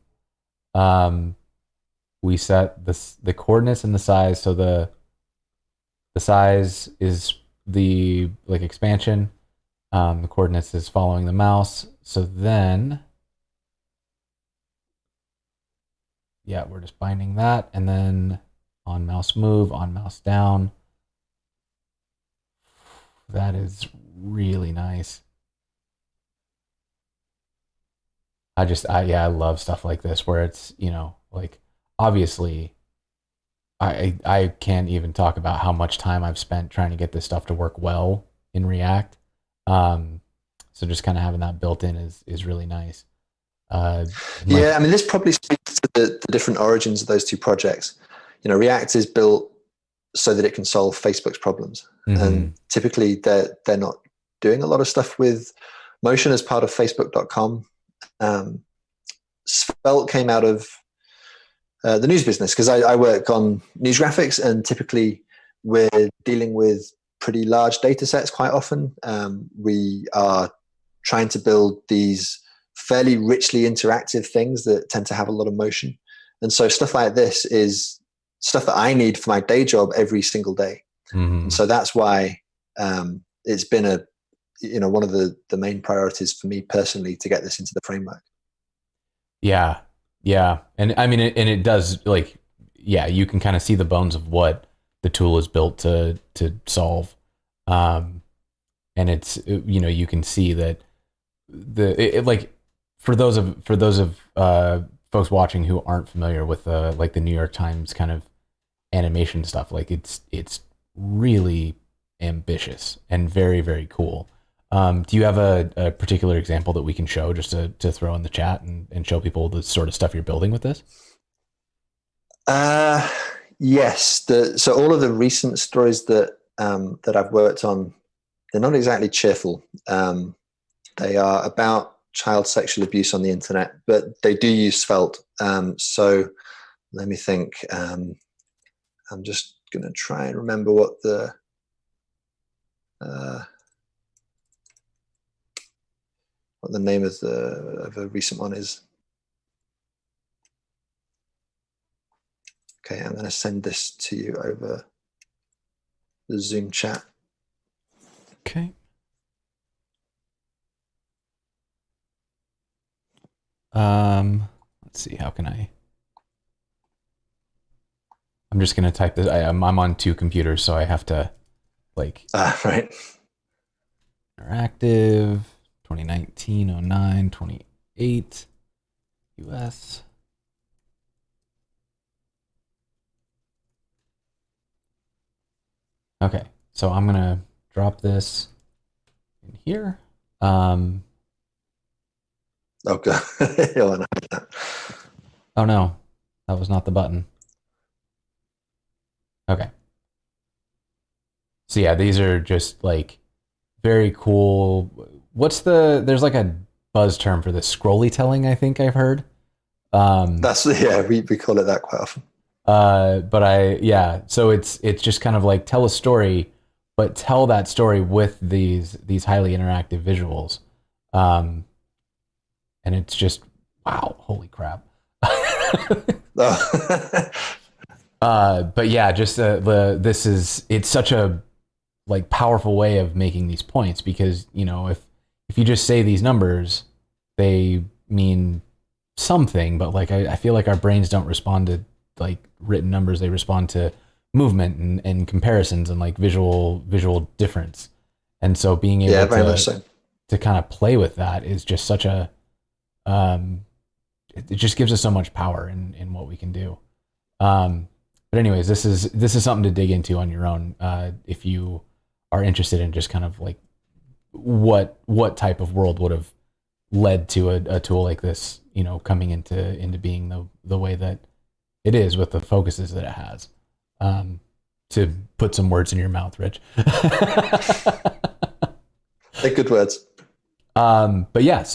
We set the coordinates and the size. So the size is the like expansion. The coordinates is following the mouse. So then, yeah, we're just binding that, and then on mouse move, on mouse down. That is really nice. I love stuff like this where it's, like obviously I can't even talk about how much time I've spent trying to get this stuff to work well in React. Um, so just kind of having that built in is really nice. And like, Yeah, I mean, this probably speaks to the different origins of those two projects. React is built so that it can solve Facebook's problems, and mhm, typically they're not doing a lot of stuff with motion as part of Facebook.com. Svelte came out of the news business because I work on news graphics, and typically we're dealing with pretty large data sets quite often. We are trying to build these fairly richly interactive things that tend to have a lot of motion. And so stuff like this is stuff that I need for my day job every single day. And mhm. so that's why it's been one of the main priorities for me personally to get this into the framework. Yeah, yeah, and I mean, and it does like, yeah, you can kind of see the bones of what the tool is built to solve, um, and it's you can see that like for those of folks watching who aren't familiar with like the New York Times kind of animation stuff, like it's really ambitious and very very cool. Do you have a particular example that we can show just to throw in the chat and show people the sort of stuff you're building with this? Uh, yes. So all of the recent stories that I've worked on, they're not exactly cheerful. They are about child sexual abuse on the internet, but they do use Svelte. So let me think. I'm just going to try and remember uh, what the name of a recent one is. Okay, I'm going to send this to you over the Zoom chat. Okay. Let's see. How can I? I'm just gonna type this. I'm on two computers, so I have to like Right. interactive 2019 09 28 US. Okay, so I'm gonna drop this in here. Um, Okay. oh no, that was not the button. Okay, so yeah, these are just like very cool. There's like a buzz term for this, scrolly telling, I think I've heard. Um, That's yeah. We call it that quite often. but yeah, so it's just kind of like tell a story, but tell that story with these highly interactive visuals. Um, and it's just wow, holy crap. Oh. But yeah, just it's such a like powerful way of making these points because if you just say these numbers, they mean something, but like I feel like our brains don't respond to like written numbers; they respond to movement and comparisons and like visual difference. And so being Yeah, able very much so. to kind of play with that is just such a um, it just gives us so much power in what we can do. Um, but anyways, this is something to dig into on your own if you are interested in just kind of like what type of world would have led to a tool like this, coming into being the way that it is with the focuses that it has. Um, to put some words in your mouth, Rich. They're good words. But yeah,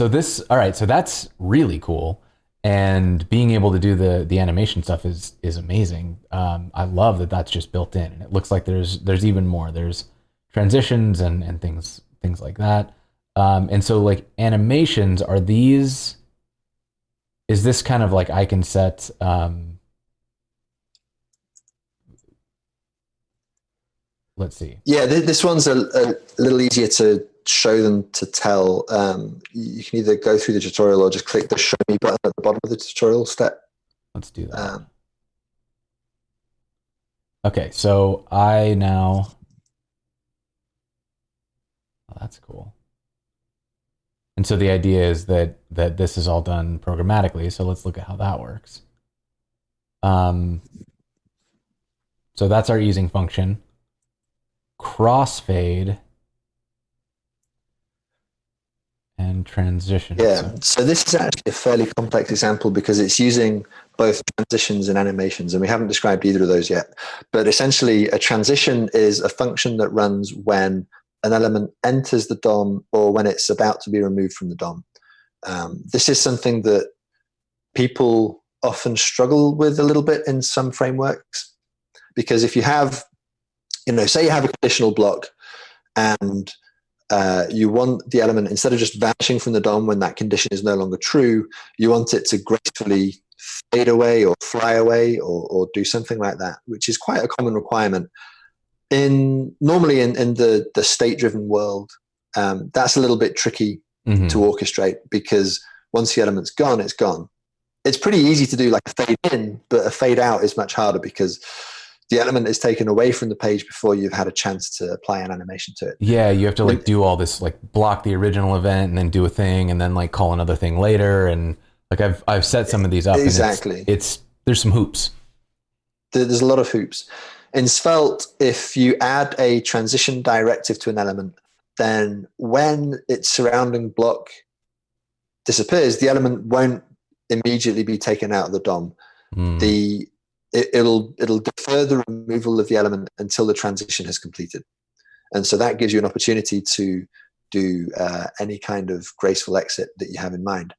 all right, so that's really cool. And being able to do the animation stuff is amazing. I love that that's just built in, and it looks like there's even more. There's transitions and things like that. And so like animations are these. Is this kind of like I can set? Let's see. Yeah, this one's a little easier to show than to tell. You can either go through the tutorial or just click the show me button at the bottom of the tutorial step. Let's do that. Um, Okay, so I now. Oh, that's cool. And so the idea is that this is all done programmatically. So let's look at how that works. Um, So that's our easing function. Crossfade and transition. Yeah, so this is actually a fairly complex example because it's using both transitions and animations, and we haven't described either of those yet. But essentially, a transition is a function that runs when an element enters the DOM or when it's about to be removed from the DOM. This is something that people often struggle with a little bit in some frameworks, because if you have, say you have a conditional block and you want the element, instead of just vanishing from the DOM when that condition is no longer true, you want it to gracefully fade away or fly away or do something like that, which is quite a common requirement. Normally in the state-driven world, that's a little bit tricky to orchestrate, because once the element's gone, it's gone. It's pretty easy to do like a fade in, but a fade out is much harder because the element is taken away from the page before you've had a chance to apply an animation to it. Yeah, you have to like do all this, like block the original event and then do a thing and then like call another thing later. And like I've set some of these up. Exactly. And it's there's some hoops. There's a lot of hoops. In Svelte, if you add a transition directive to an element, then when its surrounding block disappears, the element won't immediately be taken out of the DOM. It'll defer the removal of the element until the transition has completed, and so that gives you an opportunity to do any kind of graceful exit that you have in mind.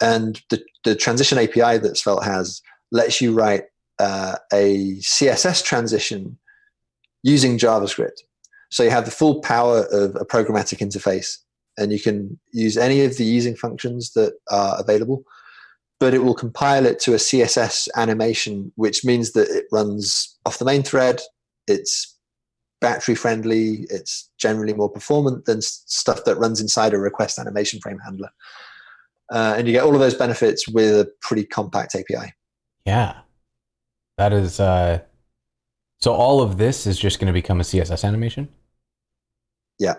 And the transition API that Svelte has lets you write a CSS transition using JavaScript. So you have the full power of a programmatic interface, and you can use any of the easing functions that are available, but it will compile it to a CSS animation, which means that it runs off the main thread. It's battery friendly. It's generally more performant than stuff that runs inside a request animation frame handler. And you get all of those benefits with a pretty compact API. Yeah. That is, so all of this is just going to become a CSS animation? Yeah.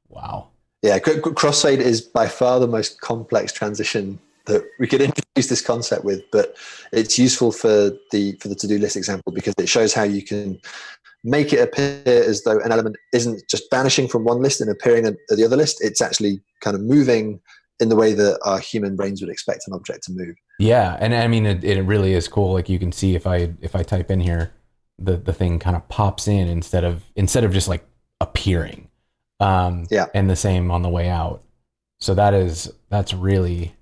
Wow. Yeah, crossfade is by far the most complex transition that we could introduce this concept with, but it's useful for the to-do list example because it shows how you can make it appear as though an element isn't just vanishing from one list and appearing at the other list. It's actually kind of moving in the way that our human brains would expect an object to move. Yeah, and I mean it really is cool. Like you can see if I type in here, the thing kind of pops in instead of just like appearing. Yeah, and the same on the way out. So that's really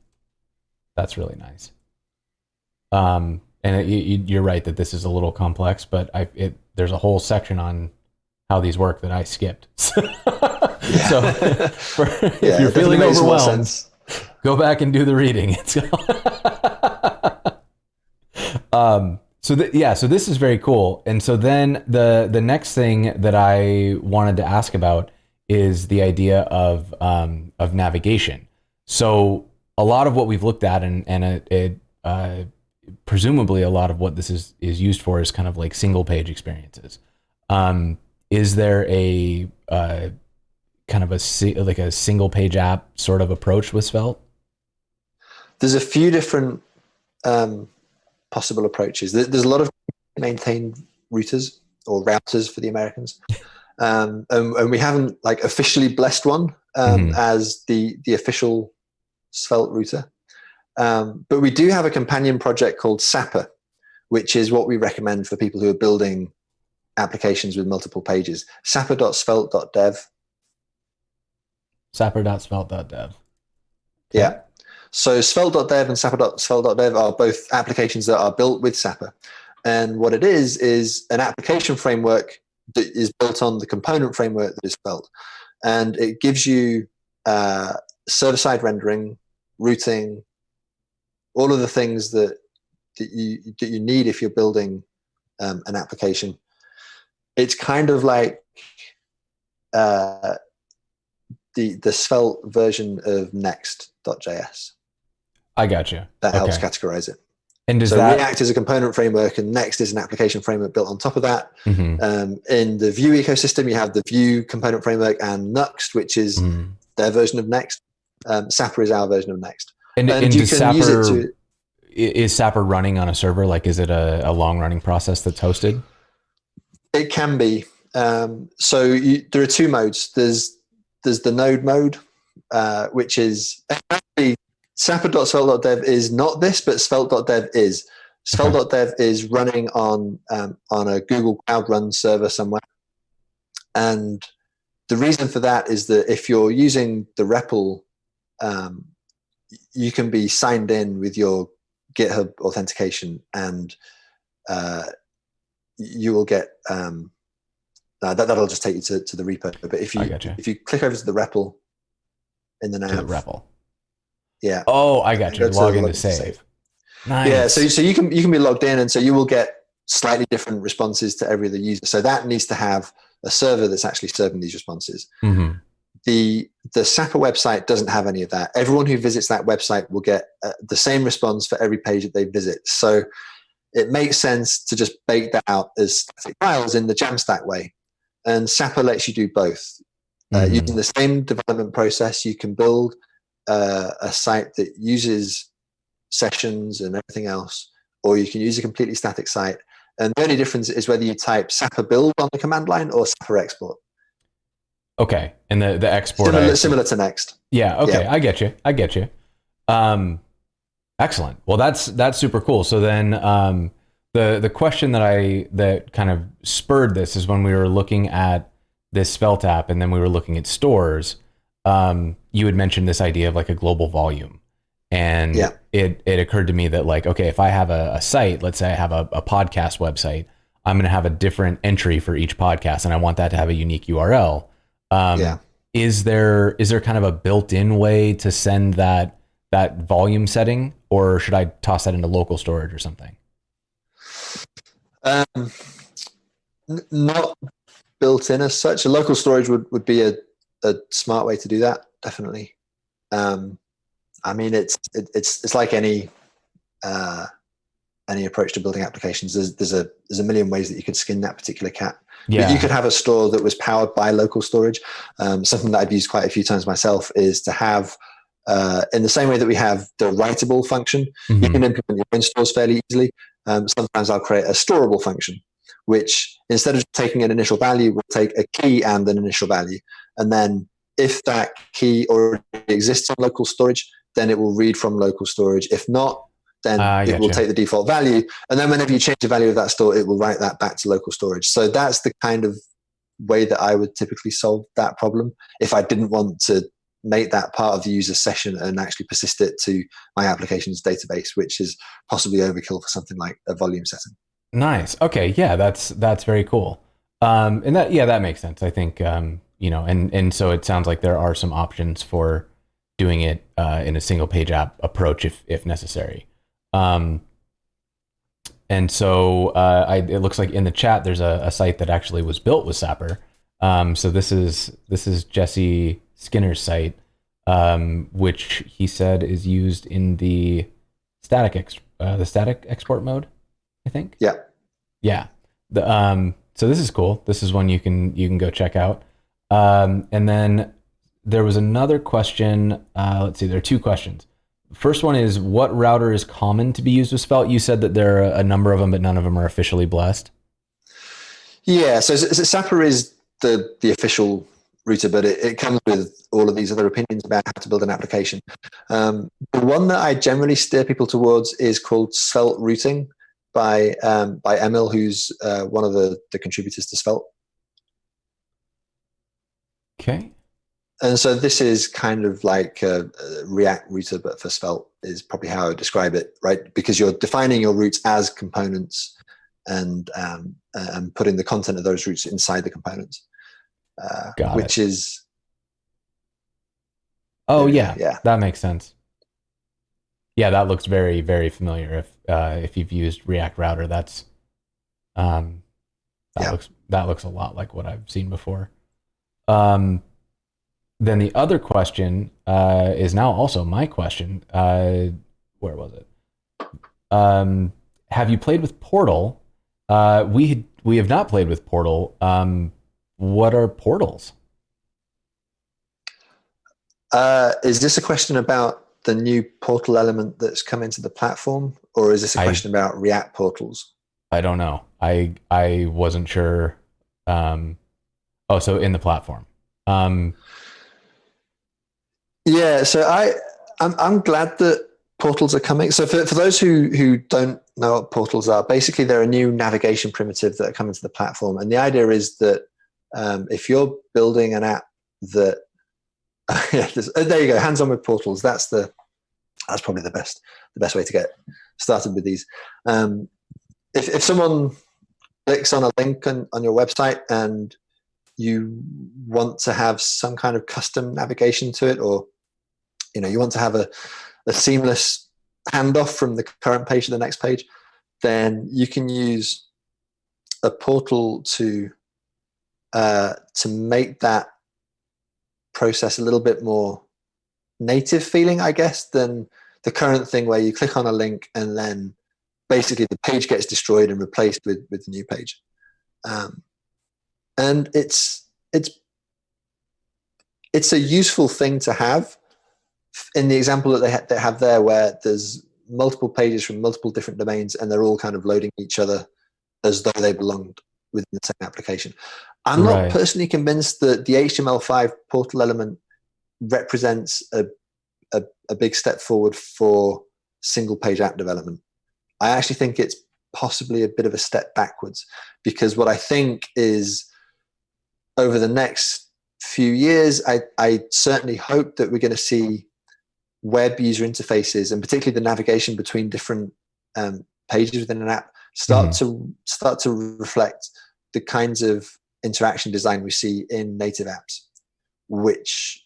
nice. And you're right that this is a little complex, but there's a whole section on how these work that I skipped. So if you're feeling overwhelmed, go back and do the reading. So this is very cool. And so then the next thing that I wanted to ask about is the idea of navigation. So a lot of what we've looked at, and presumably a lot of what this is used for, is kind of like single page experiences. Is there a kind of a single page app sort of approach with Svelte? There's a few different possible approaches. There's a lot of maintained routers or routers for the Americans. And we haven't like officially blessed one as the official Svelte router. But we do have a companion project called Sapper, which is what we recommend for people who are building applications with multiple pages. Sapper.svelte.dev. Sapper.svelte.dev. Yeah. So svelte.dev and sapper.svelte.dev are both applications that are built with Sapper. And what it is an application framework that is built on the component framework that is Svelte. And it gives you server-side rendering, routing, all of the things that you need if you're building an application. It's kind of like the Svelte version of Next.js. I got you. That helps categorize it. And does React is a component framework, and Next is an application framework built on top of that. In the Vue ecosystem, you have the Vue component framework and Nuxt, which is their version of Next. Sapper is our version of Next. And you can use it to. is Sapper running on a server? Like, is it a long running process that's hosted? It can be. There are two modes. There's the node mode, which is actually Sapper.svelte.dev is not this, but Svelte.dev is. Okay. Svelte.dev is running on a Google Cloud Run server somewhere, and the reason for that is that if you're using the REPL, um, you can be signed in with your GitHub authentication, and uh, you will get that'll just take you to the repo. But I gotcha. if you click over to the REPL in the To the nav, REPL. yeah, Oh, I and gotcha. go to Log in to login to save. save. Yeah, Nice. so you can be logged in, and so you will get slightly different responses to every other user. So that needs to have a server that's actually serving these responses. Mm-hmm. The Sapper website doesn't have any of that. Everyone who visits that website will get the same response for every page that they visit. So it makes sense to just bake that out as static files in the Jamstack way. And Sapper lets you do both. Mm-hmm. Using the same development process, you can build a site that uses sessions and everything else, or you can use a completely static site. And the only difference is whether you type Sapper build on the command line or Sapper export. Okay. And the export, I assume. Similar to Next. Yeah. Yeah. Okay. I get you. I get you. Um, Excellent. Well, that's super cool. So then, the question that kind of spurred this is when we were looking at this Svelte app, and then we were looking at stores. You had mentioned this idea of like a global volume, and Yeah. it occurred to me that like, okay, if I have a site, let's say I have a podcast website, I'm going to have a different entry for each podcast, and I want that to have a unique URL. Yeah. Um, is there kind of a built-in way to send that volume setting, or should I toss that into local storage or something? Um, Not built in as such. A local storage would be a smart way to do that, definitely. Um, I mean, it's like any approach to building applications. There's a million ways that you could skin that particular cat. But you Yeah. could have a store that was powered by local storage. Something that I've used quite a few times myself is to have, in the same way that we have the writable function, you Mm-hmm. can implement your own stores fairly easily. Sometimes I'll create a storable function, which instead of taking an initial value, will take a key and an initial value. And then if that key already exists on local storage, then it will read from local storage. If not, then I it will gotcha. take the default value. And then whenever you change the value of that store, it will write that back to local storage. So that's the kind of way that I would typically solve that problem if I didn't want to make that part of the user session and actually persist it to my application's database, which is possibly overkill for something like a volume setting. Nice. Okay. Yeah, that's very cool. And that yeah, that makes sense. I think and so it sounds like there are some options for doing it in a single page app approach if necessary. Um, and so it looks like in the chat there's a site that actually was built with Sapper. So this is Jesse Skinner's site, which he said is used in the static export mode, I think. Yeah. Yeah. So this is cool. This is one you can go check out. And then there was another question. Let's see. There are two questions. First one is, what router is common to be used with Svelte? You said that there are a number of them, but none of them are officially blessed. Yeah. So Sapper is the official router, but it comes with all of these other opinions about how to build an application. The one that I generally steer people towards is called Svelte routing by Emil, who's one of the contributors to Svelte. Okay. And so this is kind of like a React router, but for Svelte is probably how I would describe it, right? Because you're defining your routes as components and putting the content of those routes inside the components, Got it. which is, Oh there we go, yeah, yeah. that makes sense. Yeah, that looks very, very familiar. If you've used React Router, um, Yeah. that looks a lot like what I've seen before. Um, then the other question is now also my question. Where was it? Have you played with Portal? We have not played with Portal. What are portals? Is this a question about the new portal element that's come into the platform? or is this a I question about React portals? I don't know. I wasn't sure. Um, oh, so in the platform. Um, Yeah, so I'm glad that portals are coming. So for those who don't know what portals are, basically they're a new navigation primitive that are coming to the platform, and the idea is that if you're building an app that yeah, there you go, hands on with portals. That's probably the best way to get started with these. Um, if someone clicks on a link on your website and you want to have some kind of custom navigation to it, or you want to have a seamless handoff from the current page to the next page, then you can use a portal to make that process a little bit more native feeling, I guess, than the current thing where you click on a link and then basically the page gets destroyed and replaced with the new page. And it's a useful thing to have in the example that they have there, where there's multiple pages from multiple different domains and they're all kind of loading each other as though they belonged within the same application. I'm not right. personally convinced that the HTML5 portal element represents a big step forward for single page app development. I actually think it's possibly a bit of a step backwards, because what I think is over the next few years, I certainly hope that we're going to see web user interfaces, and particularly the navigation between different pages within an app, start to reflect the kinds of interaction design we see in native apps, which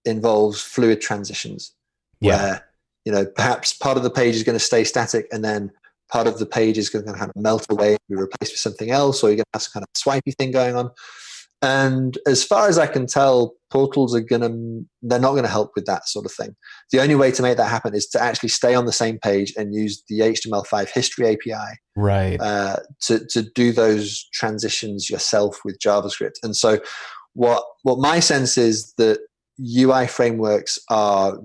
involves fluid transitions, Yeah. where perhaps part of the page is going to stay static, and then part of the page is going to kind of melt away and be replaced with something else, or you're going to have some kind of swipey thing going on. And as far as I can tell, portals they're not going to help with that sort of thing. The only way to make that happen is to actually stay on the same page and use the HTML5 history API Right. to do those transitions yourself with JavaScript. And so what my sense is that UI frameworks are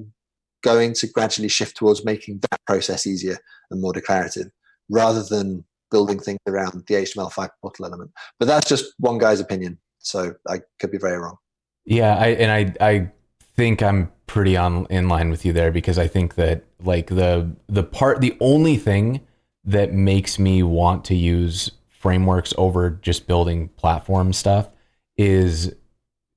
going to gradually shift towards making that process easier and more declarative, rather than building things around the HTML5 portal element. But that's just one guy's opinion, so I could be very wrong. Yeah, I think I'm pretty on in line with you there, because I think that like the only thing that makes me want to use frameworks over just building platform stuff is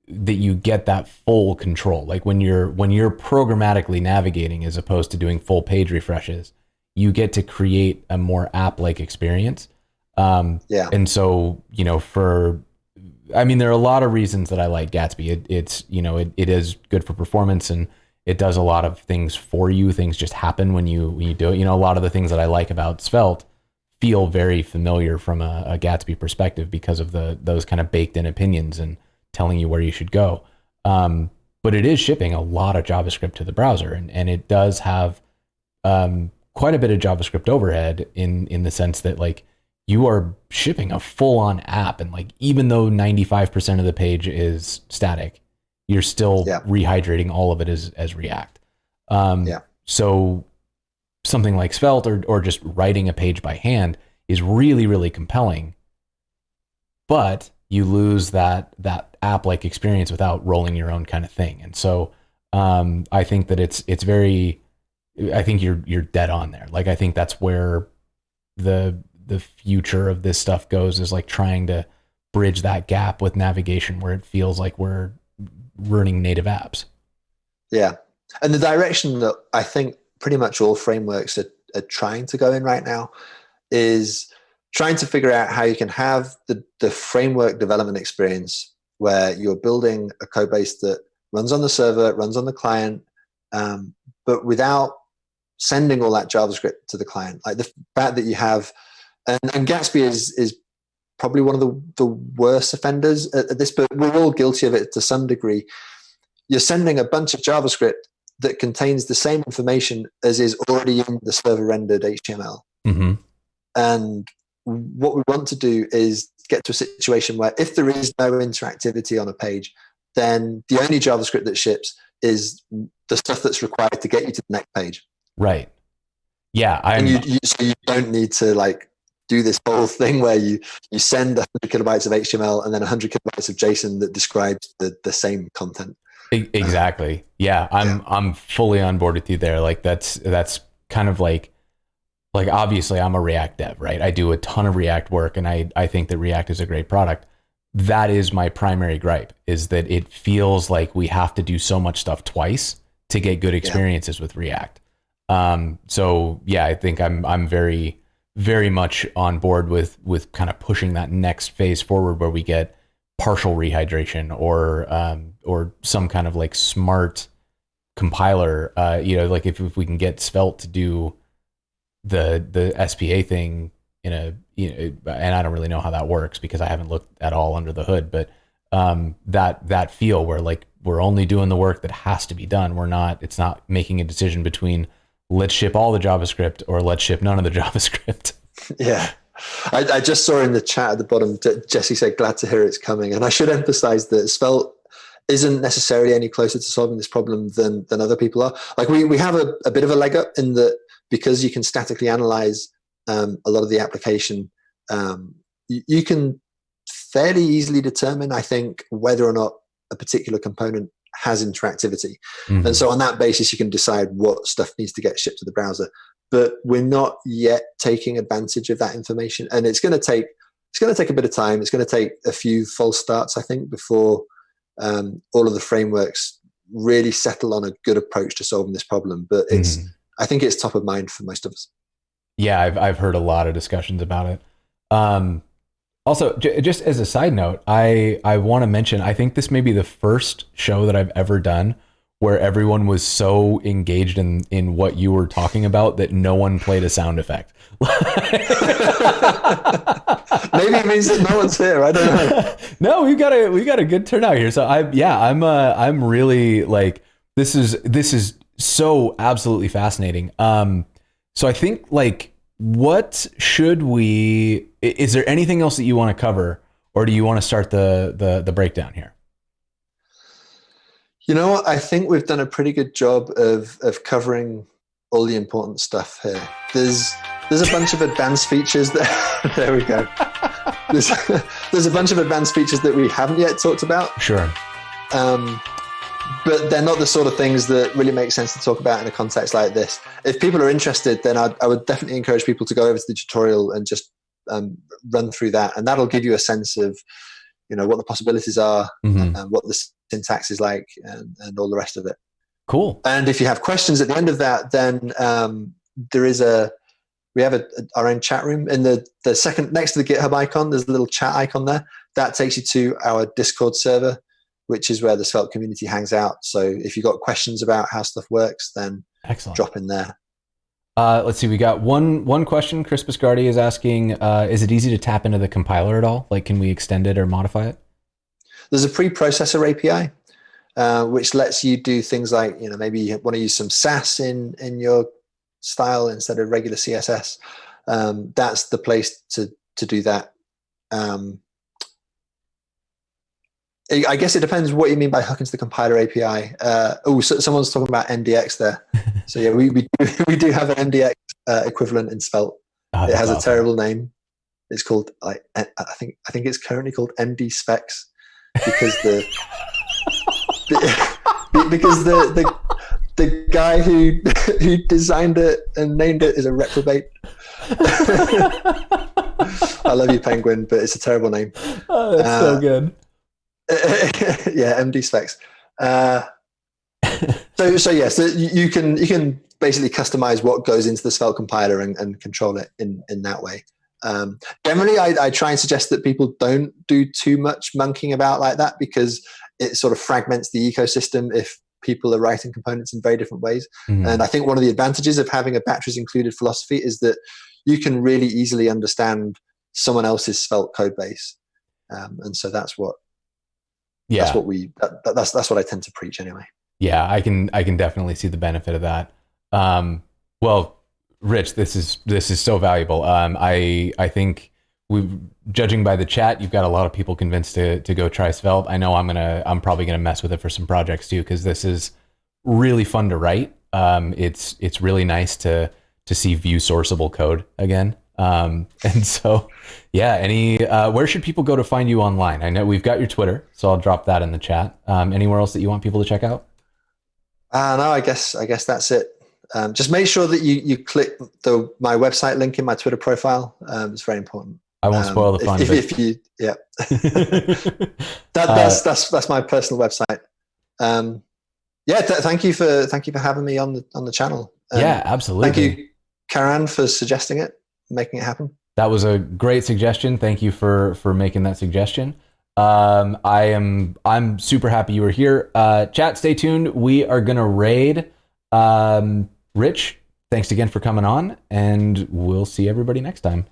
that you get that full control. Like when you're programmatically navigating as opposed to doing full page refreshes, you get to create a more app-like experience. Yeah, And so, I mean, there are a lot of reasons that I like Gatsby. It is good for performance, and it does a lot of things for you. Things just happen when you do it. A lot of the things that I like about Svelte feel very familiar from a Gatsby perspective because of those kind of baked in opinions and telling you where you should go. But it is shipping a lot of JavaScript to the browser, and it does have quite a bit of JavaScript overhead in the sense that like you are shipping a full on app, and like even though 95% of the page is static, you're still yeah, rehydrating all of it as React. yeah, So something like Svelte or just writing a page by hand is really, really compelling, but you lose that app like experience without rolling your own kind of thing. And so I think that it's very, I think you're dead on there. Like I think that's where the future of this stuff goes, is like trying to bridge that gap with navigation where it feels like we're running native apps. yeah. And the direction that I think pretty much all frameworks are trying to go in right now is trying to figure out how you can have the framework development experience where you're building a code base that runs on the server, runs on the client, but without sending all that JavaScript to the client. Like the fact that you have, and Gatsby is probably one of the worst offenders at this, but we're all guilty of it to some degree. You're sending a bunch of JavaScript that contains the same information as is already in the server rendered HTML. Mm-hmm. And what we want to do is get to a situation where if there is no interactivity on a page, then the only JavaScript that ships is the stuff that's required to get you to the next page. Right. Yeah, And so you don't need to like do this whole thing where you send 100 kilobytes of HTML and then 100 kilobytes of JSON that describes the same content. exactly. Yeah, Yeah, I'm fully on board with you there. Like that's kind of like obviously I'm a React dev, right? I do a ton of React work, and I think that React is a great product. That is my primary gripe, is that it feels like we have to do so much stuff twice to get good yeah, experiences with React. So yeah, I think I'm very, very much on board with kind of pushing that next phase forward where we get partial rehydration or some kind of like smart compiler. Like if we can get Svelte to do the SPA thing in a, and I don't really know how that works because I haven't looked at all under the hood, but that feel where like we're only doing the work that has to be done. It's not making a decision between let's ship all the JavaScript or let's ship none of the JavaScript. yeah. I just saw in the chat at the bottom, Jesse said, glad to hear it's coming. And I should emphasize that Svelte isn't necessarily any closer to solving this problem than other people are. Like we have a bit of a leg up in that because you can statically analyze a lot of the application, you can fairly easily determine, I think, whether or not a particular component has interactivity. Mm-hmm. And so on that basis, you can decide what stuff needs to get shipped to the browser. But we're not yet taking advantage of that information. And it's going to take a bit of time. It's going to take a few false starts, I think, before all of the frameworks really settle on a good approach to solving this problem. But I think it's top of mind for most of us. Yeah, I've heard a lot of discussions about it. Also, just as a side note, I want to mention, I think this may be the first show that I've ever done where everyone was so engaged in what you were talking about that no one played a sound effect. Maybe it means that no one's here. I don't know. No, we got a good turnout here. So I'm really like, this is so absolutely fascinating. So I think like, what should is there anything else that you want to cover, or do you want to start the breakdown here? You know what? I think we've done a pretty good job of covering all the important stuff here. There's a bunch of advanced features that there we go. There's a bunch of advanced features that we haven't yet talked about. Sure. But they're not the sort of things that really make sense to talk about in a context like this. If people are interested, then I would definitely encourage people to go over to the tutorial and just run through that, and that'll give you a sense of what the possibilities are and what the syntax is like and all the rest of it. Cool. And if you have questions at the end of that, then we have our own chat room in the second next to the GitHub icon. There's a little chat icon there that takes you to our Discord server, which is where the Svelte community hangs out. So if you've got questions about how stuff works, then excellent. Drop in there. Let's see. We got one question. Chris Biscardi is asking, is it easy to tap into the compiler at all? Like, can we extend it or modify it? There's a preprocessor API, which lets you do things like, maybe you want to use some Sass in your style instead of regular CSS. That's the place to do that. I guess it depends what you mean by hook into the compiler API. So someone's talking about MDX there. So yeah, we do have an MDX equivalent in Svelte. It has a terrible name. It's called I think it's currently called MD Specs because because the guy who designed it and named it is a reprobate. I love you, Penguin, but it's a terrible name. Oh, that's so good. Yeah, MD Specs. So you can basically customize what goes into the Svelte compiler and control it in that way. Generally, I try and suggest that people don't do too much monkeying about like that because it sort of fragments the ecosystem if people are writing components in very different ways. Mm-hmm. And I think one of the advantages of having a batteries included philosophy is that you can really easily understand someone else's Svelte code base. And so that's what that's what I tend to preach anyway. Yeah, I can definitely see the benefit of that. Well, Rich, this is so valuable. I think judging by the chat, you've got a lot of people convinced to go try Svelte. I know I'm probably gonna mess with it for some projects too, because this is really fun to write. It's really nice to to see view sourceable code again. And so, yeah, where should people go to find you online? I know we've got your Twitter, so I'll drop that in the chat. Anywhere else that you want people to check out? No, I guess that's it. Just make sure that you click my website link in my Twitter profile. It's very important. I won't spoil the fun. If you, yeah, that's my personal website. Thank you for having me on the channel. Yeah, absolutely. Thank you, Karan, for suggesting it, making it happen. That was a great suggestion. Thank you for making that suggestion. I'm super happy you were here. Chat, stay tuned. We are gonna raid. Rich, thanks again for coming on, and we'll see everybody next time.